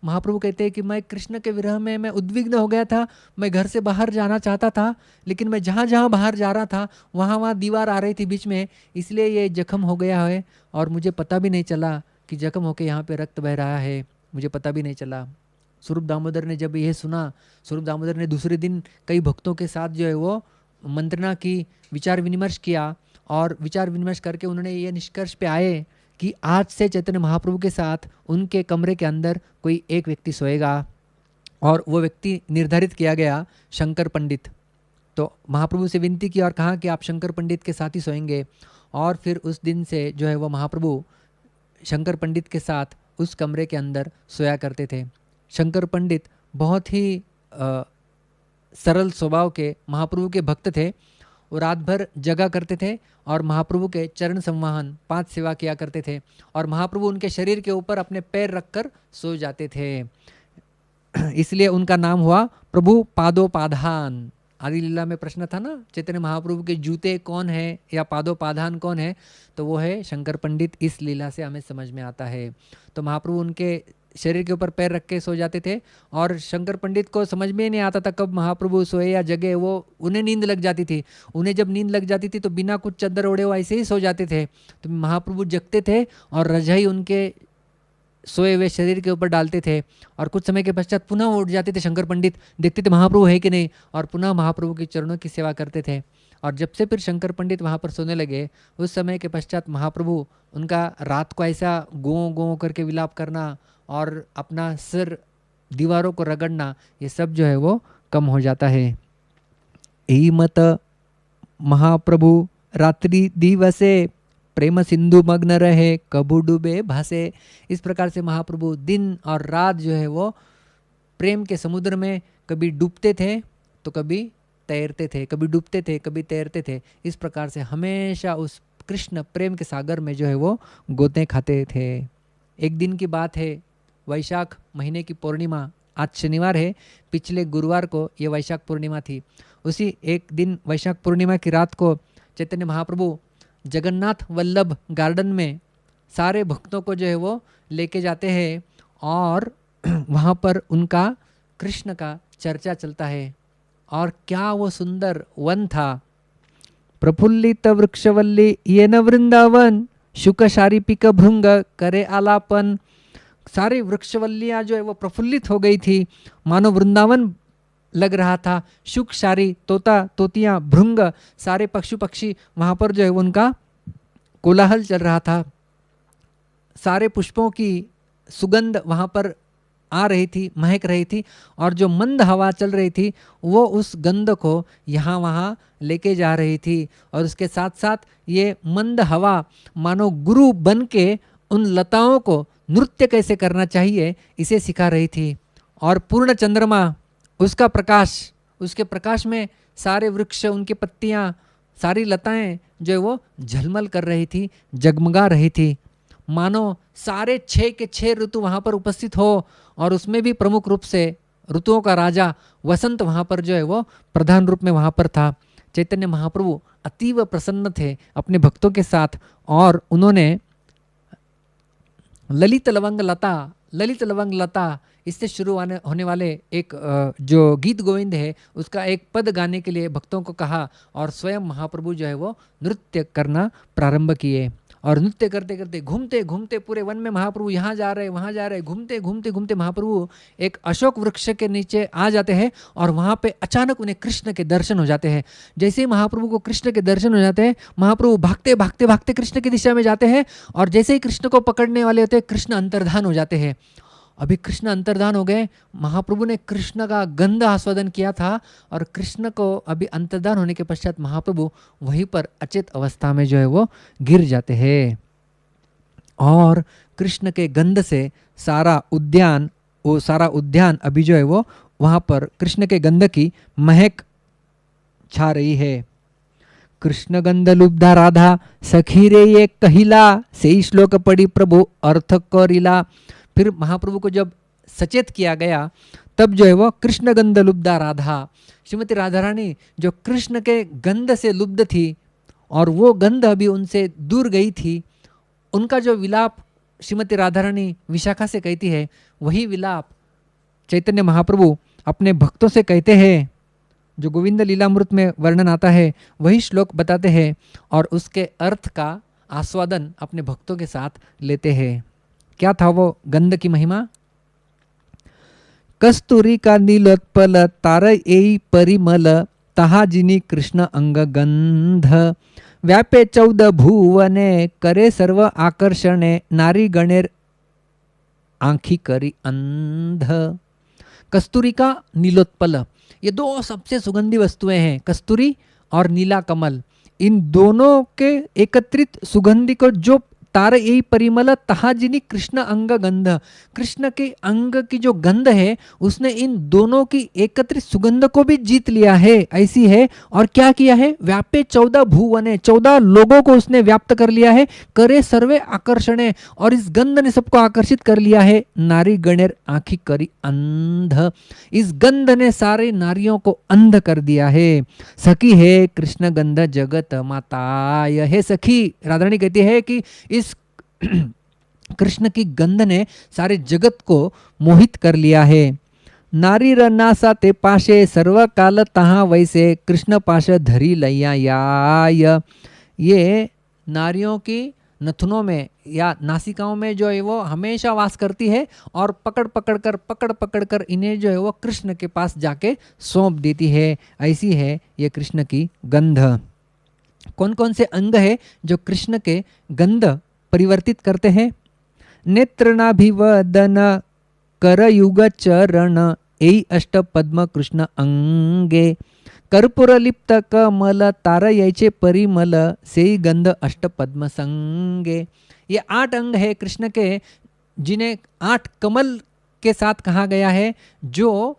महाप्रभु कहते हैं कि मैं कृष्ण के विरह में मैं उद्विग्न हो गया था, मैं घर से बाहर जाना चाहता था, लेकिन मैं जहाँ जहाँ बाहर जा रहा था वहाँ वहाँ दीवार आ रही थी बीच में, इसलिए ये जख्म हो गया है और मुझे पता भी नहीं चला कि जख्म होकर यहाँ पे रक्त बह रहा है, मुझे पता भी नहीं चला। स्वरूप दामोदर ने जब यह सुना, स्वरूप दामोदर ने दूसरे दिन कई भक्तों के साथ जो है वो मंत्रणा की, विचार विनिमर्श किया और विचार विनिमर्श करके उन्होंने ये निष्कर्ष पे आए कि आज से चैतन्य महाप्रभु के साथ उनके कमरे के अंदर कोई एक व्यक्ति सोएगा और वो व्यक्ति निर्धारित किया गया शंकर पंडित। तो महाप्रभु से विनती की और कहा कि आप शंकर पंडित के साथ ही सोएंगे और फिर उस दिन से जो है वो महाप्रभु शंकर पंडित के साथ उस कमरे के अंदर सोया करते थे। शंकर पंडित बहुत ही सरल स्वभाव के महाप्रभु के भक्त थे, वो रात भर जगा करते थे और महाप्रभु के चरण संवाहन 5 सेवा किया करते थे और महाप्रभु उनके शरीर के ऊपर अपने पैर रखकर सो जाते थे, इसलिए उनका नाम हुआ प्रभु पादोपाधान। आदि लीला में प्रश्न था ना, चैतन्य महाप्रभु के जूते कौन है या पादोपाधान कौन है, तो वो है शंकर पंडित। इस लीला से हमें समझ में आता है। तो महाप्रभु उनके शरीर के ऊपर पैर रख के सो जाते थे और शंकर पंडित को समझ में ही नहीं आता था कब महाप्रभु सोए या जगे। वो उन्हें नींद लग जाती थी, उन्हें जब नींद लग जाती थी तो बिना कुछ चद्दर ओढ़े वो ऐसे ही सो जाते थे। तो महाप्रभु जगते थे और रजाई उनके सोए हुए शरीर के ऊपर डालते थे और कुछ समय के पश्चात पुनः उठ जाते थे शंकर पंडित, देखते थे महाप्रभु है कि नहीं, और पुनः महाप्रभु के चरणों की सेवा करते थे। और जब से फिर शंकर पंडित वहाँ पर सोने लगे, उस समय के पश्चात महाप्रभु उनका रात को ऐसा गो गो करके विलाप करना और अपना सिर दीवारों को रगड़ना, ये सब जो है वो कम हो जाता है। यही मत महाप्रभु रात्रि दिवसे प्रेम सिंधु मग्न रहे, कबू डूबे भासे। इस प्रकार से महाप्रभु दिन और रात जो है वो प्रेम के समुद्र में कभी डूबते थे तो कभी तैरते थे, कभी डूबते थे कभी तैरते थे। इस प्रकार से हमेशा उस कृष्ण प्रेम के सागर में जो है वो गोते खाते थे। एक दिन की बात है, वैशाख महीने की पूर्णिमा, आज शनिवार है, पिछले गुरुवार को ये वैशाख पूर्णिमा थी। उसी एक दिन वैशाख पूर्णिमा की रात को चैतन्य महाप्रभु जगन्नाथ वल्लभ गार्डन में सारे भक्तों को जो है वो लेके जाते हैं और वहाँ पर उनका कृष्ण का चर्चा चलता है। और क्या वो सुंदर वन था, प्रफुल्लित वृक्षवल्ली येन वृंदावन, शुक शारीपिक भृंग करे आलापन। सारी वृक्षवल्लियाँ जो है वो प्रफुल्लित हो गई थी, मानो वृंदावन लग रहा था। शुक शारी तोता तोतियाँ भृंग सारे पशु पक्षी वहाँ पर जो है उनका कोलाहल चल रहा था। सारे पुष्पों की सुगंध वहाँ पर आ रही थी, महक रही थी, और जो मंद हवा चल रही थी वो उस गंध को यहाँ वहाँ लेके जा रही थी। और उसके साथ साथ ये मंद हवा मानो गुरु बन के उन लताओं को नृत्य कैसे करना चाहिए इसे सिखा रही थी। और पूर्ण चंद्रमा, उसका प्रकाश, उसके प्रकाश में सारे वृक्ष, उनकी पत्तियाँ, सारी लताएं जो है वो झलमल कर रही थी, जगमगा रही थी, मानो सारे 6 के 6 ऋतु वहाँ पर उपस्थित हो। और उसमें भी प्रमुख रूप से ऋतुओं का राजा वसंत वहाँ पर जो है वो प्रधान रूप में वहाँ पर था। चैतन्य महाप्रभु अतीव प्रसन्न थे अपने भक्तों के साथ, और उन्होंने ललित लवंग लता इससे शुरू होने वाले एक जो गीत गोविंद है उसका एक पद गाने के लिए भक्तों को कहा, और स्वयं महाप्रभु जो है वो नृत्य करना प्रारंभ किए। और नृत्य करते करते घूमते घूमते पूरे वन में महाप्रभु यहाँ जा रहे वहाँ जा रहे, घूमते घूमते घूमते महाप्रभु एक अशोक वृक्ष के नीचे आ जाते हैं और वहाँ पे अचानक उन्हें कृष्ण के दर्शन हो जाते हैं। जैसे ही महाप्रभु को कृष्ण के दर्शन हो जाते हैं, महाप्रभु भागते भागते भागते कृष्ण की दिशा में जाते हैं, और जैसे ही कृष्ण को पकड़ने वाले होते हैं कृष्ण अंतर्धान हो जाते हैं। अभी कृष्ण अंतर्धान हो गए, महाप्रभु ने कृष्ण का गंध आस्वादन किया था, और कृष्ण को अभी अंतर्धान होने के पश्चात महाप्रभु वहीं पर अचेत अवस्था में जो है वो गिर जाते हैं। और कृष्ण के गंध से सारा उद्यान अभी जो है वो वहाँ पर कृष्ण के गंध की महक छा रही है। कृष्ण गंध लुब्धा राधा सखी रे ये कहिला, से श्लोक पढ़ी प्रभु अर्थ करिला। फिर महाप्रभु को जब सचेत किया गया तब जो है वो कृष्ण गंध लुब्धा राधा, श्रीमती राधा रानी जो कृष्ण के गंध से लुब्ध थी और वो गंध अभी उनसे दूर गई थी, उनका जो विलाप श्रीमती राधा रानी विशाखा से कहती है, वही विलाप चैतन्य महाप्रभु अपने भक्तों से कहते हैं। जो गोविंद लीलामृत में वर्णन आता है वही श्लोक बताते हैं और उसके अर्थ का आस्वादन अपने भक्तों के साथ लेते हैं। क्या था वो गंध की महिमा? कस्तूरी का नीलोत्पल तार एई परिमल, तहा जिनी कृष्ण अंग गंध, व्यापे 14 भुवने करे सर्व आकर्षणे, नारी गणेर आंखी करी अंध। कस्तूरी का नीलोत्पल, ये दो सबसे सुगंधी वस्तुएं हैं, कस्तूरी और नीला कमल। इन दोनों के एकत्रित सुगंधि को जो तार यही परिमल तहाजिनी कृष्ण अंग गंध, कृष्ण के अंग की जो गंध है उसने इन दोनों की एकत्रित सुगंध को भी जीत लिया है। ऐसी है, और क्या किया है? व्यापे 14 भुवने, 14 लोगों को उसने व्याप्त कर लिया है। करे सर्वे आकर्षणे, और इस गंध ने सबको आकर्षित कर लिया है। नारी गणेर आंखी करी अंध, इस गंध ने सारे नारियों को अंध कर दिया है। सखी है कृष्ण गंध जगत माता, यह सखी राधारानी कहती है कि इस कृष्ण की गंध ने सारे जगत को मोहित कर लिया है। नारी रनासा ते पाशे सर्व काल तहाँ वैसे कृष्ण पाश धरी लैया याय। ये नारियों की नथुनों में या नासिकाओं में जो है वो हमेशा वास करती है और पकड़ पकड़ कर इन्हें जो है वो कृष्ण के पास जाके सौंप देती है। ऐसी है ये कृष्ण की गंध। कौन कौन से अंग है जो कृष्ण के गंध परिवर्तित करते हैं? नेत्रनाभिवदन करयुग चरण एई अष्ट पद्म कृष्ण अंगे। कर्पूरलिप्त कमल तारयाचे परिमल सेई गंध अष्ट पद्म संगे। ये 8 अंग है कृष्ण के, जिन्हें 8 कमल के साथ कहा गया है, जो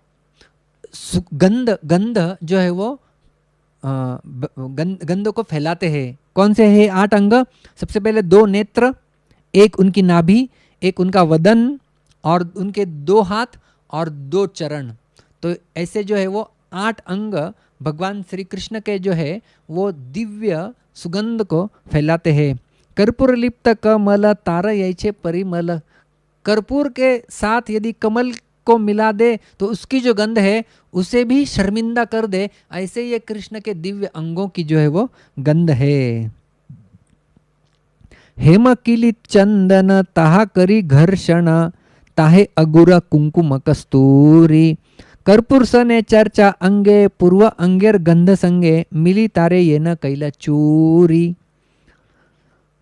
गंध गंध जो है वो गंध को फैलाते हैं। कौन से है 8 अंग? सबसे पहले 2 नेत्र, एक उनकी नाभि, एक उनका वदन और उनके 2 हाथ और 2 चरण। तो ऐसे जो है वो 8 अंग भगवान श्री कृष्ण के जो है वो दिव्य सुगंध को फैलाते हैं। कर्पूर लिप्त कमल तारयाचे परिमल। कर्पूर के साथ यदि कमल को मिला दे तो उसकी जो गंध है उसे भी शर्मिंदा कर दे, ऐसे ये कृष्ण के दिव्य अंगों की जो है वो गंध है। हेम किलित चंदन ताहा करी घर्षण ताहे अगुर कुंकुम कस्तूरी। कर्पूर सने चर्चा अंगे पूर्व अंगेर गंध संगे मिली तारे ये न कैला चूरी।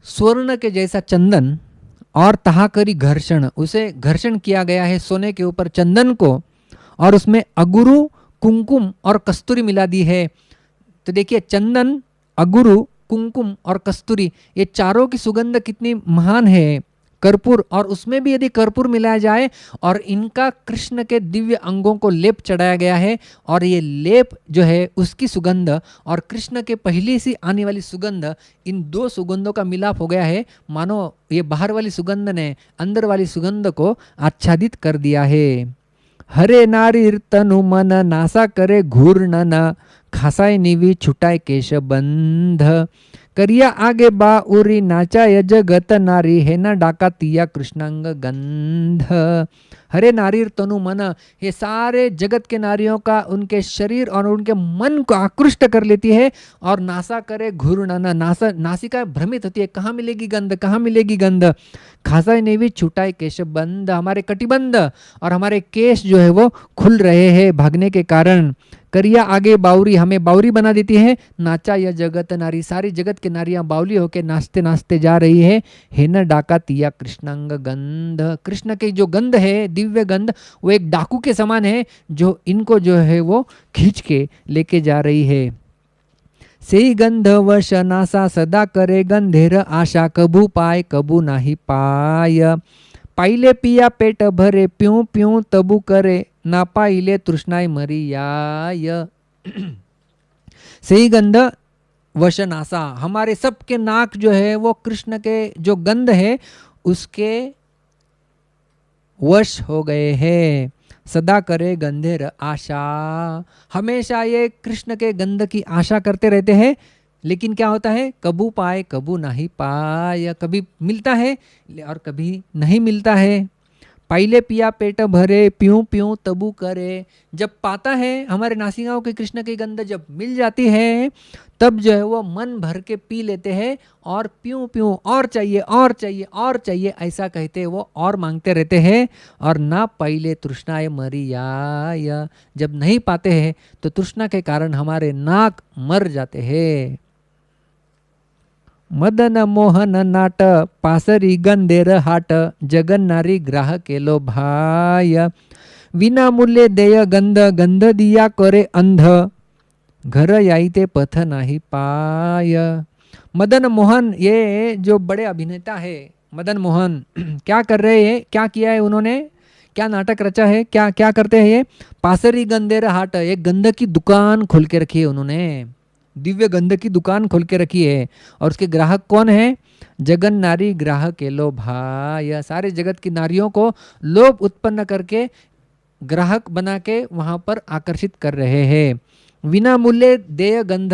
स्वर्ण के जैसा चंदन और तहा करी घर्षण, उसे घर्षण किया गया है सोने के ऊपर चंदन को, और उसमें अगुरु कुंकुम और कस्तूरी मिला दी है। तो देखिए चंदन, अगुरु, कुंकुम और कस्तूरी, ये चारों की सुगंध कितनी महान है। कर्पूर, और उसमें भी यदि कर्पूर मिलाया जाए और इनका कृष्ण के दिव्य अंगों को लेप चढ़ाया गया है, और ये लेप जो है उसकी सुगंध और कृष्ण के पहले से आने वाली सुगंध, इन 2 सुगंधों का मिलाप हो गया है। मानो ये बाहर वाली सुगंध ने अंदर वाली सुगंध को आच्छादित कर दिया है। हरे नारीर तनु मन नासा करे घूर्णन खासाय निवी छुटाय केश बंध। करिया आगे बा उरी नाचाय जगत नारी है न डाका तिया कृष्णांग गंध। हरे नारीर तनु मन, ये सारे जगत के नारियों का उनके शरीर और उनके मन को आकृष्ट कर लेती है। और नासा करे घूर्णन, नासिका भ्रमित होती है, कहाँ मिलेगी गंध, कहाँ मिलेगी गंध। खासा नेवी छुटाए केश बंद, हमारे कटिबंध और हमारे केश जो है वो खुल रहे हैं भागने के कारण। करिया आगे बाउरी, हमें बाउरी बना देती है। नाचा यह जगत नारी, सारी जगत के नारियां बाउली होके नाचते नाचते जा रही है। हे न डाका तिया कृष्णांग गंध, कृष्ण की जो गंध है, दिव्य गंध, वो एक डाकू के समान है जो इनको जो है वो खींच के लेके जा रही है। सेई गंध वश नासा सदा करे गंधेर आशा, कबू पाय कबू नाही पाय। पाइले पिया पेट भरे प्यूं प्यूं तबु करे, ना पाइले तृष्णाय मरियाय। सही गंध वश नासा, हमारे सबके नाक जो है वो कृष्ण के जो गंध है उसके वश हो गए हैं। सदा करे गंधेर आशा, हमेशा ये कृष्ण के गंध की आशा करते रहते हैं। लेकिन क्या होता है, कबू पाए कबू नहीं पाए, कभी मिलता है और कभी नहीं मिलता है। पाइले पिया पेट भरे प्यूं प्यूं तबू करे, जब पाता है हमारे नासिकाओं के कृष्ण की गंध जब मिल जाती है तब जो है वो मन भर के पी लेते हैं और प्यूं प्यूं और चाहिए और चाहिए और चाहिए ऐसा कहते वो और मांगते रहते हैं। और ना पाइले तृष्णाय मरियाय, जब नहीं पाते हैं तो तृष्णा के कारण हमारे नाक मर जाते हैं। मदन मोहन नाट पासरी गंधेर हाट, जगन्नारी ग्राह केलो भाय। विना मूल्य देय गंध, गंध दिया करे अंध, घर याईते पथ नाही पाय। मदन मोहन, ये जो बड़े अभिनेता है मदन मोहन, क्या कर रहे हैं, क्या किया है उन्होंने, क्या नाटक रचा है, क्या क्या करते हैं ये। पासरी गंधेर हाट, एक गंध की दुकान खोल के रखी है उन्होंने, दिव्य गंध की दुकान खोल के रखी है। और उसके ग्राहक कौन है, जगन नारी ग्राहक के लोभ भाय, सारे जगत की नारियों को लोभ उत्पन्न करके ग्राहक बना के वहाँ पर आकर्षित कर रहे हैं। विना मूल्य देय गंध,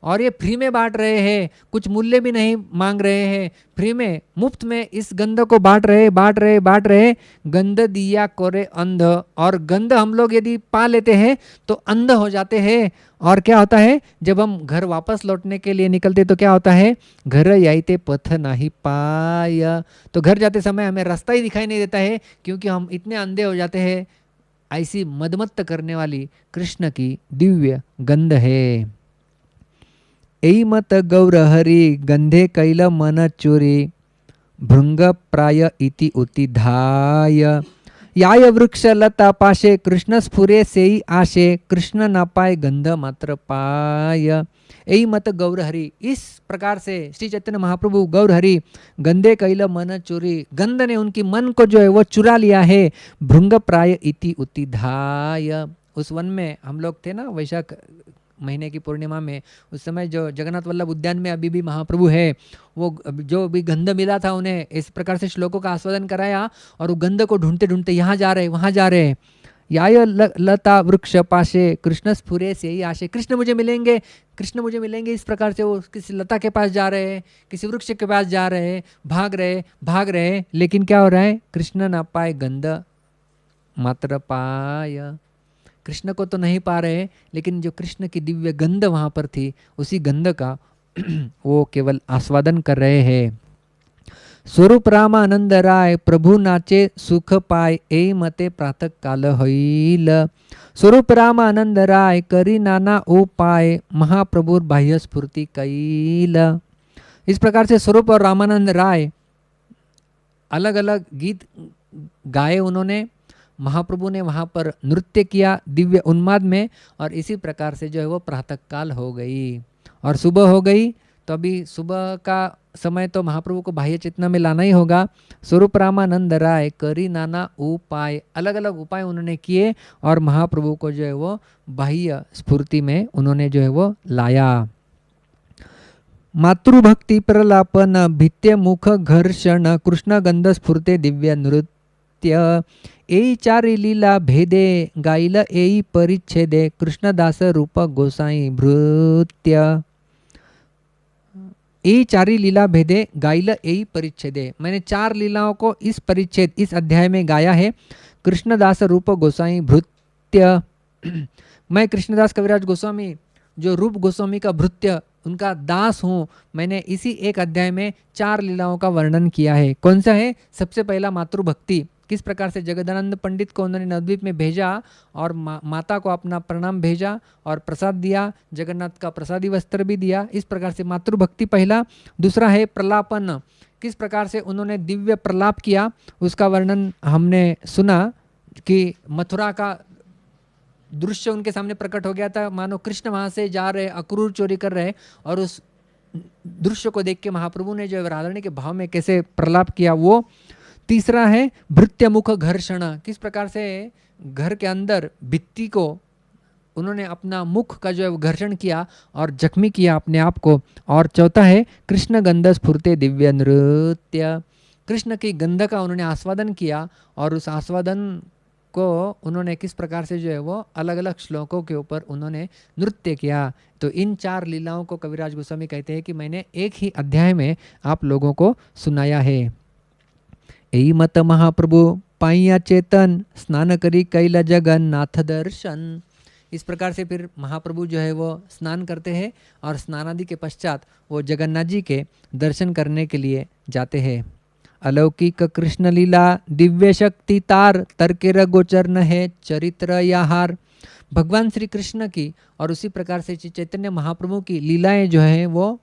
और ये फ्री में बांट रहे हैं, कुछ मूल्य भी नहीं मांग रहे हैं, फ्री में मुफ्त में इस गंध को बांट रहे। गंध दिया कोरे अंध, और गंध हम लोग यदि पा लेते हैं तो अंध हो जाते हैं। और क्या होता है, जब हम घर वापस लौटने के लिए निकलते तो क्या होता है, घर याइते पथ नहीं पाय, तो घर जाते समय हमें रास्ता ही दिखाई नहीं देता है, क्योंकि हम इतने अंधे हो जाते हैं। ऐसी मदमत्त करने वाली कृष्ण की दिव्य गंध है। एई मत गौर हरि गंधे कैल मन चोरी, भृंग प्राय इति उतिधाय, याय वृक्ष लता पाशे कृष्ण स्फुरे सेई आशे, कृष्ण ना पाए गंध मात्र पाय। एई मत गौर हरि, इस प्रकार से श्री चैतन्य महाप्रभु गौर हरि गंधे कैल मन चोरी, गंध ने उनकी मन को जो है वो चुरा लिया है। भृंग प्राय इति उतिधाय, उस वन में हम लोग थे ना वैशाख महीने की पूर्णिमा में, उस समय जो जगन्नाथ वल्लभ उद्यान में अभी भी महाप्रभु है, वो जो भी गंध मिला था उन्हें इस प्रकार से श्लोकों का आस्वादन कराया, और वो गंध को ढूंढते ढूंढते यहाँ जा रहे वहाँ जा रहे। याय लता वृक्ष पाशे कृष्ण स्फुरे से ही आशे, कृष्ण मुझे मिलेंगे, कृष्ण मुझे मिलेंगे, इस प्रकार से वो किसी लता के पास जा रहे हैं, किसी वृक्ष के पास जा रहे हैं, भाग रहे, लेकिन क्या हो रहा है, कृष्ण ना पाए गंध मात्र पाय, कृष्ण को तो नहीं पा रहे, लेकिन जो कृष्ण की दिव्य गंध वहाँ पर थी, उसी गंध का वो केवल आस्वादन कर रहे हैं। स्वरूप राम आनंद राय प्रभु नाचे सुख पाए, ए मते प्रातः काल होइल, स्वरूप राम आनंद राय करी नाना उपाय, महाप्रभु बाह्य स्फूर्ति कैल। इस प्रकार से स्वरूप और रामानंद राय अलग अलग गीत गाए उन्होंने, महाप्रभु ने वहाँ पर नृत्य किया दिव्य उन्माद में, और इसी प्रकार से जो है वो प्रातः काल हो गई और सुबह हो गई। तो अभी सुबह का समय तो महाप्रभु को बाह्य चेतना में लाना ही होगा। स्वरूप रामानंद राय करी नाना उपाय, अलग अलग उपाय उन्होंने किए और महाप्रभु को जो है वो बाह्य स्फूर्ति में उन्होंने जो है वो लाया। मातृभक्ति प्रलापन भित्य मुख घर्षण, कृष्ण गंध स्फूर्ते दिव्य नृत्य, एई चारि लीला भेदे गाइल एई परिच्छेदे, कृष्णदास रूप गोसाई भृत्य। एई चारि लीला भेदे गाइल एई परिच्छेदे, मैंने 4 लीलाओं को इस परिच्छेद इस अध्याय में गाया है। कृष्णदास रूप गोसाई भृत्य, मैं कृष्णदास कविराज गोस्वामी जो रूप गोस्वामी का भृत्य उनका दास हूँ। मैंने इसी एक अध्याय में 4 लीलाओं का वर्णन किया है। कौन सा है? सबसे पहला मातृभक्ति, किस प्रकार से जगदानंद पंडित को उन्होंने नवद्वीप में भेजा और माता को अपना प्रणाम भेजा और प्रसाद दिया, जगन्नाथ का प्रसादी वस्त्र भी दिया। इस प्रकार से मातृभक्ति पहला। दूसरा है प्रलापन, किस प्रकार से उन्होंने दिव्य प्रलाप किया, उसका वर्णन हमने सुना कि मथुरा का दृश्य उनके सामने प्रकट हो गया था, मानो कृष्ण वहाँ से जा रहे, अक्रूर चोरी कर रहे, और उस दृश्य को देख के महाप्रभु ने जो राधारणी के भाव में कैसे प्रलाप किया वो। तीसरा है भृत्य मुख घर्षण, किस प्रकार से घर के अंदर भित्ति को उन्होंने अपना मुख का जो है घर्षण किया और जख्मी किया अपने आप को। और चौथा है कृष्ण गंध स्फूर्ते दिव्य नृत्य, कृष्ण की गंध का उन्होंने आस्वादन किया और उस आस्वादन को उन्होंने किस प्रकार से जो है वो अलग अलग श्लोकों के ऊपर उन्होंने नृत्य किया। तो इन 4 लीलाओं को कविराज गोस्वामी कहते हैं कि मैंने एक ही अध्याय में आप लोगों को सुनाया है। एई मत महाप्रभु पाइया चेतन, स्नान करी कैल जगन्नाथ दर्शन। इस प्रकार से फिर महाप्रभु जो है वो स्नान करते हैं और स्नानादि के पश्चात वो जगन्नाथ जी के दर्शन करने के लिए जाते हैं। अलौकिक कृष्ण लीला दिव्य शक्ति तार, तर्केर गोचर न है चरित्र याहार। भगवान श्री कृष्ण की और उसी प्रकार से चैतन्य महाप्रभु की लीलाएं जो है वो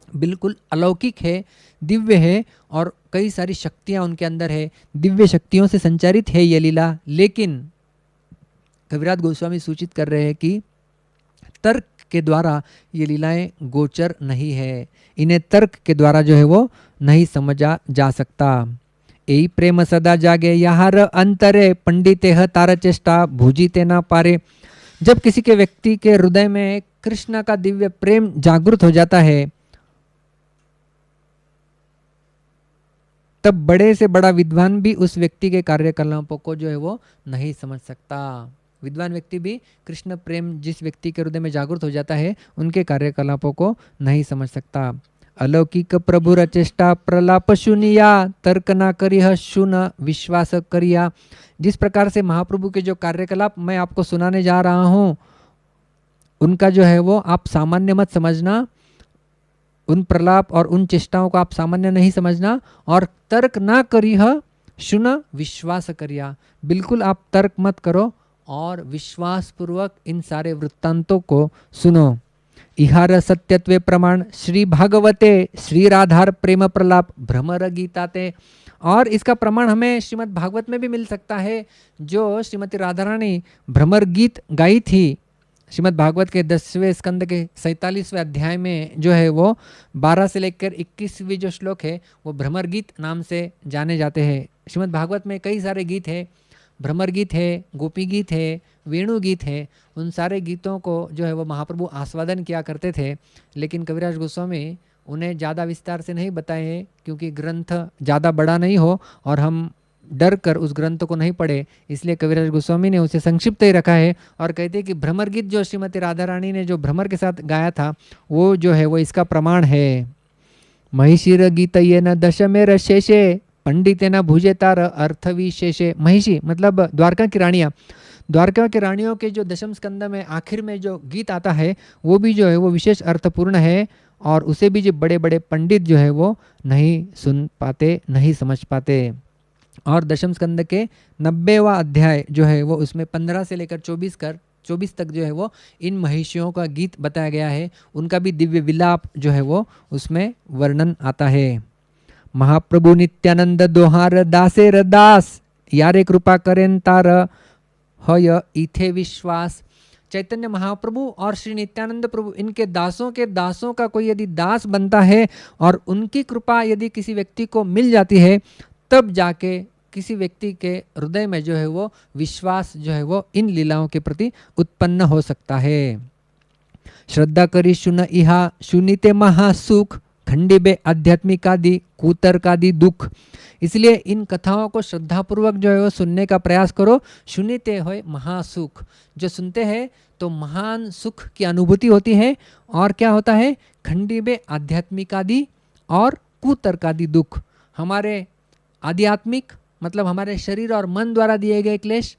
बिल्कुल अलौकिक है, दिव्य है और कई सारी शक्तियां उनके अंदर है, दिव्य शक्तियों से संचारित है ये लीला। लेकिन कविराज गोस्वामी सूचित कर रहे हैं कि तर्क के द्वारा ये लीलाएं गोचर नहीं है, इन्हें तर्क के द्वारा जो है वो नहीं समझा जा सकता। एई प्रेम सदा जागे याहर अंतरे, पंडिते ह तार चेष्टा भूजिते ना पारे। जब किसी के व्यक्ति के हृदय में कृष्ण का दिव्य प्रेम जागृत हो जाता है, तब बड़े से बड़ा विद्वान भी उस व्यक्ति के कार्यकलापों को जो है वो नहीं समझ सकता। विद्वान व्यक्ति भी कृष्ण प्रेम जिस व्यक्ति के हृदय में जागृत हो जाता है उनके कार्यकलापों को नहीं समझ सकता। अलौकिक प्रभुर चेष्टा प्रलाप शून्या तर्क ना करिह शून विश्वास करिया। जिस प्रकार से महाप्रभु के जो कार्यकलाप मैं आपको सुनाने जा रहा हूँ उनका जो है वो आप सामान्य मत समझना, उन प्रलाप और उन चेष्टाओं को आप सामान्य नहीं समझना। और तर्क ना करिह शून विश्वास करिया, बिल्कुल आप तर्क मत करो और विश्वास पूर्वक इन सारे वृत्तांतों को सुनो। इहार सत्यत्वे प्रमाण श्री भागवते श्री राधार प्रेम प्रलाप भ्रमर गीताते। और इसका प्रमाण हमें श्रीमद् भागवत में भी मिल सकता है, जो श्रीमती राधा रानी भ्रमर गीत गाई थी। श्रीमद् भागवत के 10वें स्कंद के 47वें अध्याय में जो है वो 12 से लेकर 21वीं जो श्लोक है वो भ्रमर गीत नाम से जाने जाते हैं। श्रीमद् भागवत में कई सारे गीत है, भ्रमर गीत है, गोपी गीत है, वेणु गीत है। उन सारे गीतों को जो है वो महाप्रभु आस्वादन किया करते थे, लेकिन कविराज गोस्वामी उन्हें ज़्यादा विस्तार से नहीं बताए हैं क्योंकि ग्रंथ ज़्यादा बड़ा नहीं हो और हम डर कर उस ग्रंथ को नहीं पढ़े, इसलिए कविराज गोस्वामी ने उसे संक्षिप्त ही रखा है और कहते हैं कि भ्रमर गीत जो श्रीमती राधा रानी ने जो भ्रमर के साथ गाया था वो जो है वो इसका प्रमाण है। महिषीर गीत ये न दशमेर शेषे पंडित न भुजे तार अर्थ विशेषे। महिषी मतलब द्वारका की रानियाँ, द्वारका की रानियों के जो दशम स्कंद में आखिर में जो गीत आता है वो भी जो है वो विशेष अर्थपूर्ण है और उसे भी जो बड़े बड़े पंडित जो है वो नहीं सुन पाते, नहीं समझ पाते। और दशम स्कंद के 90वां अध्याय जो है वो उसमें 15 से लेकर 24 तक जो है वो इन महिषियों का गीत बताया गया है, उनका भी दिव्य विलाप जो है वो उसमें वर्णन आता है। महाप्रभु नित्यानंद दोहार दासेर दास यारे कृपा करें तार हय इथे विश्वास। चैतन्य महाप्रभु और श्री नित्यानंद प्रभु इनके दासों के दासों का कोई यदि दास बनता है और उनकी कृपा यदि किसी व्यक्ति को मिल जाती है तब जाके किसी व्यक्ति के हृदय में जो है वो विश्वास जो है वो इन लीलाओं के प्रति उत्पन्न हो सकता है। श्रद्धा करी सुन इहा सुनीते महासुख खंडिबे आध्यात्मिकादि कुतर्कादि दुख। इसलिए इन कथाओं को श्रद्धापूर्वक जो है वो सुनने का प्रयास करो। सुनीते हो महासुख, जो सुनते हैं तो महान सुख की अनुभूति होती है। और क्या होता है? खंडिबे आध्यात्मिकादि और कुतर्कादि दुख। हमारे आध्यात्मिक मतलब हमारे शरीर और मन द्वारा दिए गए क्लेश,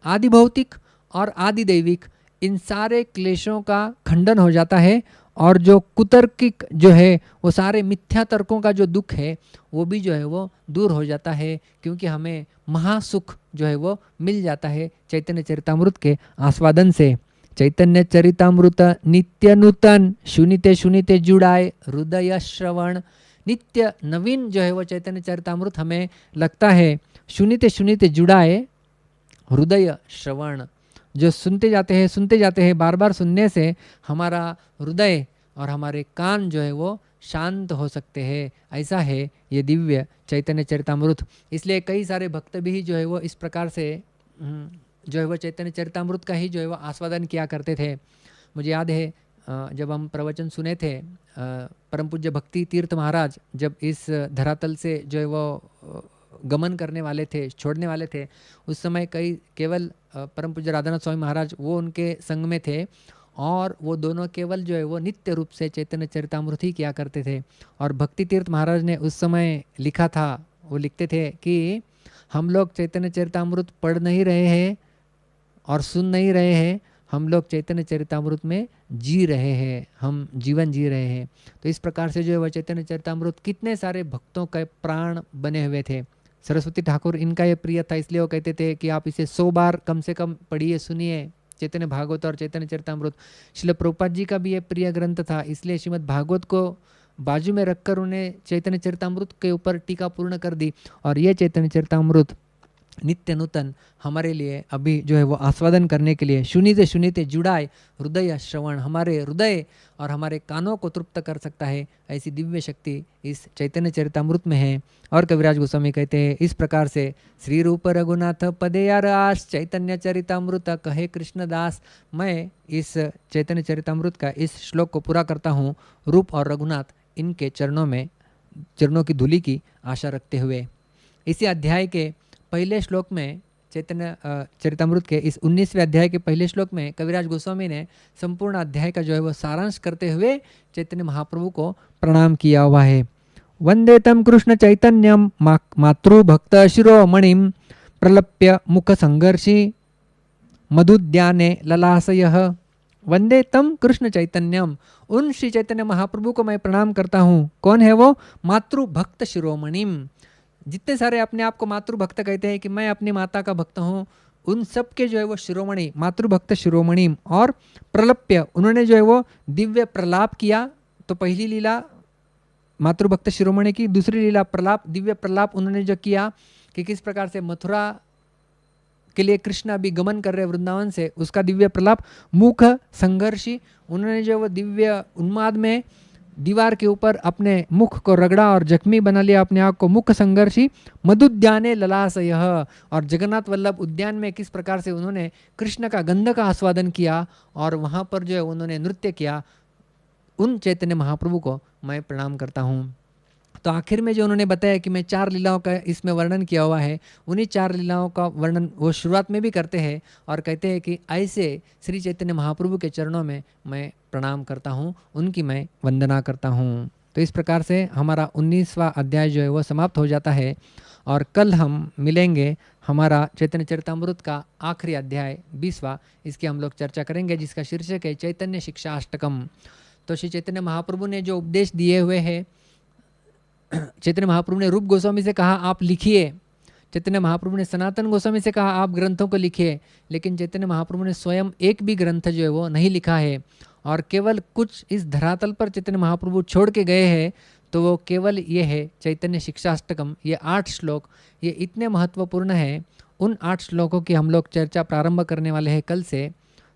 आदि भौतिक और आदि दैविक, इन सारे क्लेशों का खंडन हो जाता है। और जो कुतर्किक जो है वो सारे मिथ्या तर्कों का जो दुख है वो भी जो है वो दूर हो जाता है, क्योंकि हमें महासुख जो है वो मिल जाता है चैतन्य चरितामृत के आस्वादन से। चैतन्य चरितामृत नित्य नूतन सुनीते सुनीते जुड़ाए हृदय श्रवण। नित्य नवीन जो है वो चैतन्य चरितामृत हमें लगता है सुनीते सुनीते जुड़ाए हृदय श्रवण। जो सुनते जाते हैं बार बार सुनने से हमारा हृदय और हमारे कान जो है वो शांत हो सकते हैं। ऐसा है ये दिव्य चैतन्य चरितामृत। इसलिए कई सारे भक्त भी जो है वो इस प्रकार से जो है वो चैतन्य चरितामृत का ही जो है वो आस्वादन किया करते थे। मुझे याद है जब हम प्रवचन सुने थे परम पूज्य भक्ति तीर्थ महाराज जब इस धरातल से जो है वो गमन करने वाले थे, छोड़ने वाले थे, उस समय केवल परम पूज्य राधानाथ स्वामी महाराज वो उनके संग में थे और वो दोनों केवल जो है वो नित्य रूप से चैतन्य चरितामृत ही किया करते थे। और भक्ति तीर्थ महाराज ने उस समय लिखा था, वो लिखते थे कि हम लोग चैतन्य चरितामृत पढ़ नहीं रहे हैं और सुन नहीं रहे हैं, हम लोग चैतन्य चरितामृत में जी रहे हैं, हम जीवन जी रहे हैं। तो इस प्रकार से जो है वह चैतन्य चरितामृत कितने सारे भक्तों का प्राण बने हुए थे। सरस्वती ठाकुर इनका ये प्रिय था, इसलिए वो कहते थे कि आप इसे 100 बार कम से कम पढ़िए, सुनिए चैतन्य भागवत और चैतन्य चरितामृत। श्रील प्रभुपाद जी का भी ये प्रिय ग्रंथ था, इसलिए श्रीमद् भागवत को बाजू में रखकर उन्हें चैतन्य चरितामृत के ऊपर टीका पूर्ण कर दी। और ये चैतन्य चरितामृत नित्य नूतन हमारे लिए अभी जो है वो आस्वादन करने के लिए सुनीते सुनीते जुड़ाए हृदय श्रवण, हमारे हृदय और हमारे कानों को तृप्त कर सकता है। ऐसी दिव्य शक्ति इस चैतन्य चरितामृत में है। और कविराज गोस्वामी कहते हैं इस प्रकार से श्री रूप रघुनाथ पदेया रास चैतन्य चरितामृत कहे कृष्णदास। मैं इस चैतन्य चरितामृत का इस श्लोक को पूरा करता हूँ रूप और रघुनाथ इनके चरणों की धूलि की आशा रखते हुए। इसी अध्याय के पहले श्लोक में चैतन्य चरितमृत के इस 19वें अध्याय के पहले श्लोक में कविराज गोस्वामी ने संपूर्ण अध्याय का जो है वो सारांश करते हुए चैतन्य महाप्रभु को प्रणाम किया हुआ है। वंदे तम कृष्ण चैतन्यम मातृभक्त शिरोमणिम प्रलप्य मुख संघर्षी मधुद्याने ललासयः। वंदे तम कृष्ण चैतन्यम, उन श्री चैतन्य महाप्रभु को मैं प्रणाम करता हूँ। कौन है वो? मातृभक्त शिरोमणिम। जितने सारे अपने आप को मातृभक्त कहते हैं कि मैं अपनी माता का भक्त हूँ, उन सब के जो है वो शिरोमणि, मातृभक्त शिरोमणिम। और प्रलप्य, उन्होंने जो है वो दिव्य प्रलाप किया। तो पहली लीला मातृभक्त शिरोमणि की, दूसरी लीला प्रलाप, दिव्य प्रलाप उन्होंने जो किया कि किस प्रकार से मथुरा के लिए कृष्ण अभी गमन कर रहे वृंदावन से, उसका दिव्य प्रलाप। मुख संघर्षी, उन्होंने जो वो दिव्य उन्माद में दीवार के ऊपर अपने मुख को रगड़ा और जख्मी बना लिया अपने आप को। मुख संघर्षी मधुद्याने ललासयः, और जगन्नाथ वल्लभ उद्यान में किस प्रकार से उन्होंने कृष्ण का गंध का आस्वादन किया और वहाँ पर जो है उन्होंने नृत्य किया। उन चैतन्य महाप्रभु को मैं प्रणाम करता हूँ। तो आखिर में जो उन्होंने बताया कि मैं 4 लीलाओं का इसमें वर्णन किया हुआ है, उन्हीं 4 लीलाओं का वर्णन वो शुरुआत में भी करते हैं और कहते हैं कि ऐसे श्री चैतन्य महाप्रभु के चरणों में मैं प्रणाम करता हूँ, उनकी मैं वंदना करता हूँ। तो इस प्रकार से हमारा 19वां अध्याय जो है वो समाप्त हो जाता है और कल हम मिलेंगे हमारा चैतन्य चरितामृत का आखिरी अध्याय 20वां, इसकी हम लोग चर्चा करेंगे, जिसका शीर्षक है चैतन्य शिक्षा अष्टकम। तो श्री चैतन्य महाप्रभु ने जो उपदेश दिए हुए हैं, चैतन्य महाप्रभु ने रूप गोस्वामी से कहा आप लिखिए, चैतन्य महाप्रभु ने सनातन गोस्वामी से कहा आप ग्रंथों को लिखिए, लेकिन चैतन्य महाप्रभु ने स्वयं एक भी ग्रंथ जो है वो नहीं लिखा है और केवल कुछ इस धरातल पर चैतन्य महाप्रभु छोड़ के गए हैं। तो वो केवल ये है चैतन्य शिक्षाष्टकम, ये 8 श्लोक, ये इतने महत्वपूर्ण है। उन 8 श्लोकों की हम लोग चर्चा प्रारंभ करने वाले हैं कल से।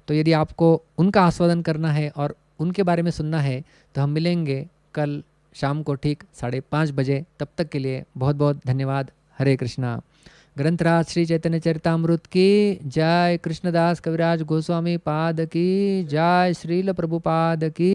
तो यदि आपको उनका आस्वादन करना है और उनके बारे में सुनना है तो हम मिलेंगे कल शाम को ठीक 5:30 बजे। तब तक के लिए बहुत बहुत धन्यवाद। हरे कृष्णा। ग्रंथराज श्री चैतन्य चरितामृत की जय, कृष्णदास कविराज गोस्वामी पाद की जय, श्रील प्रभुपाद की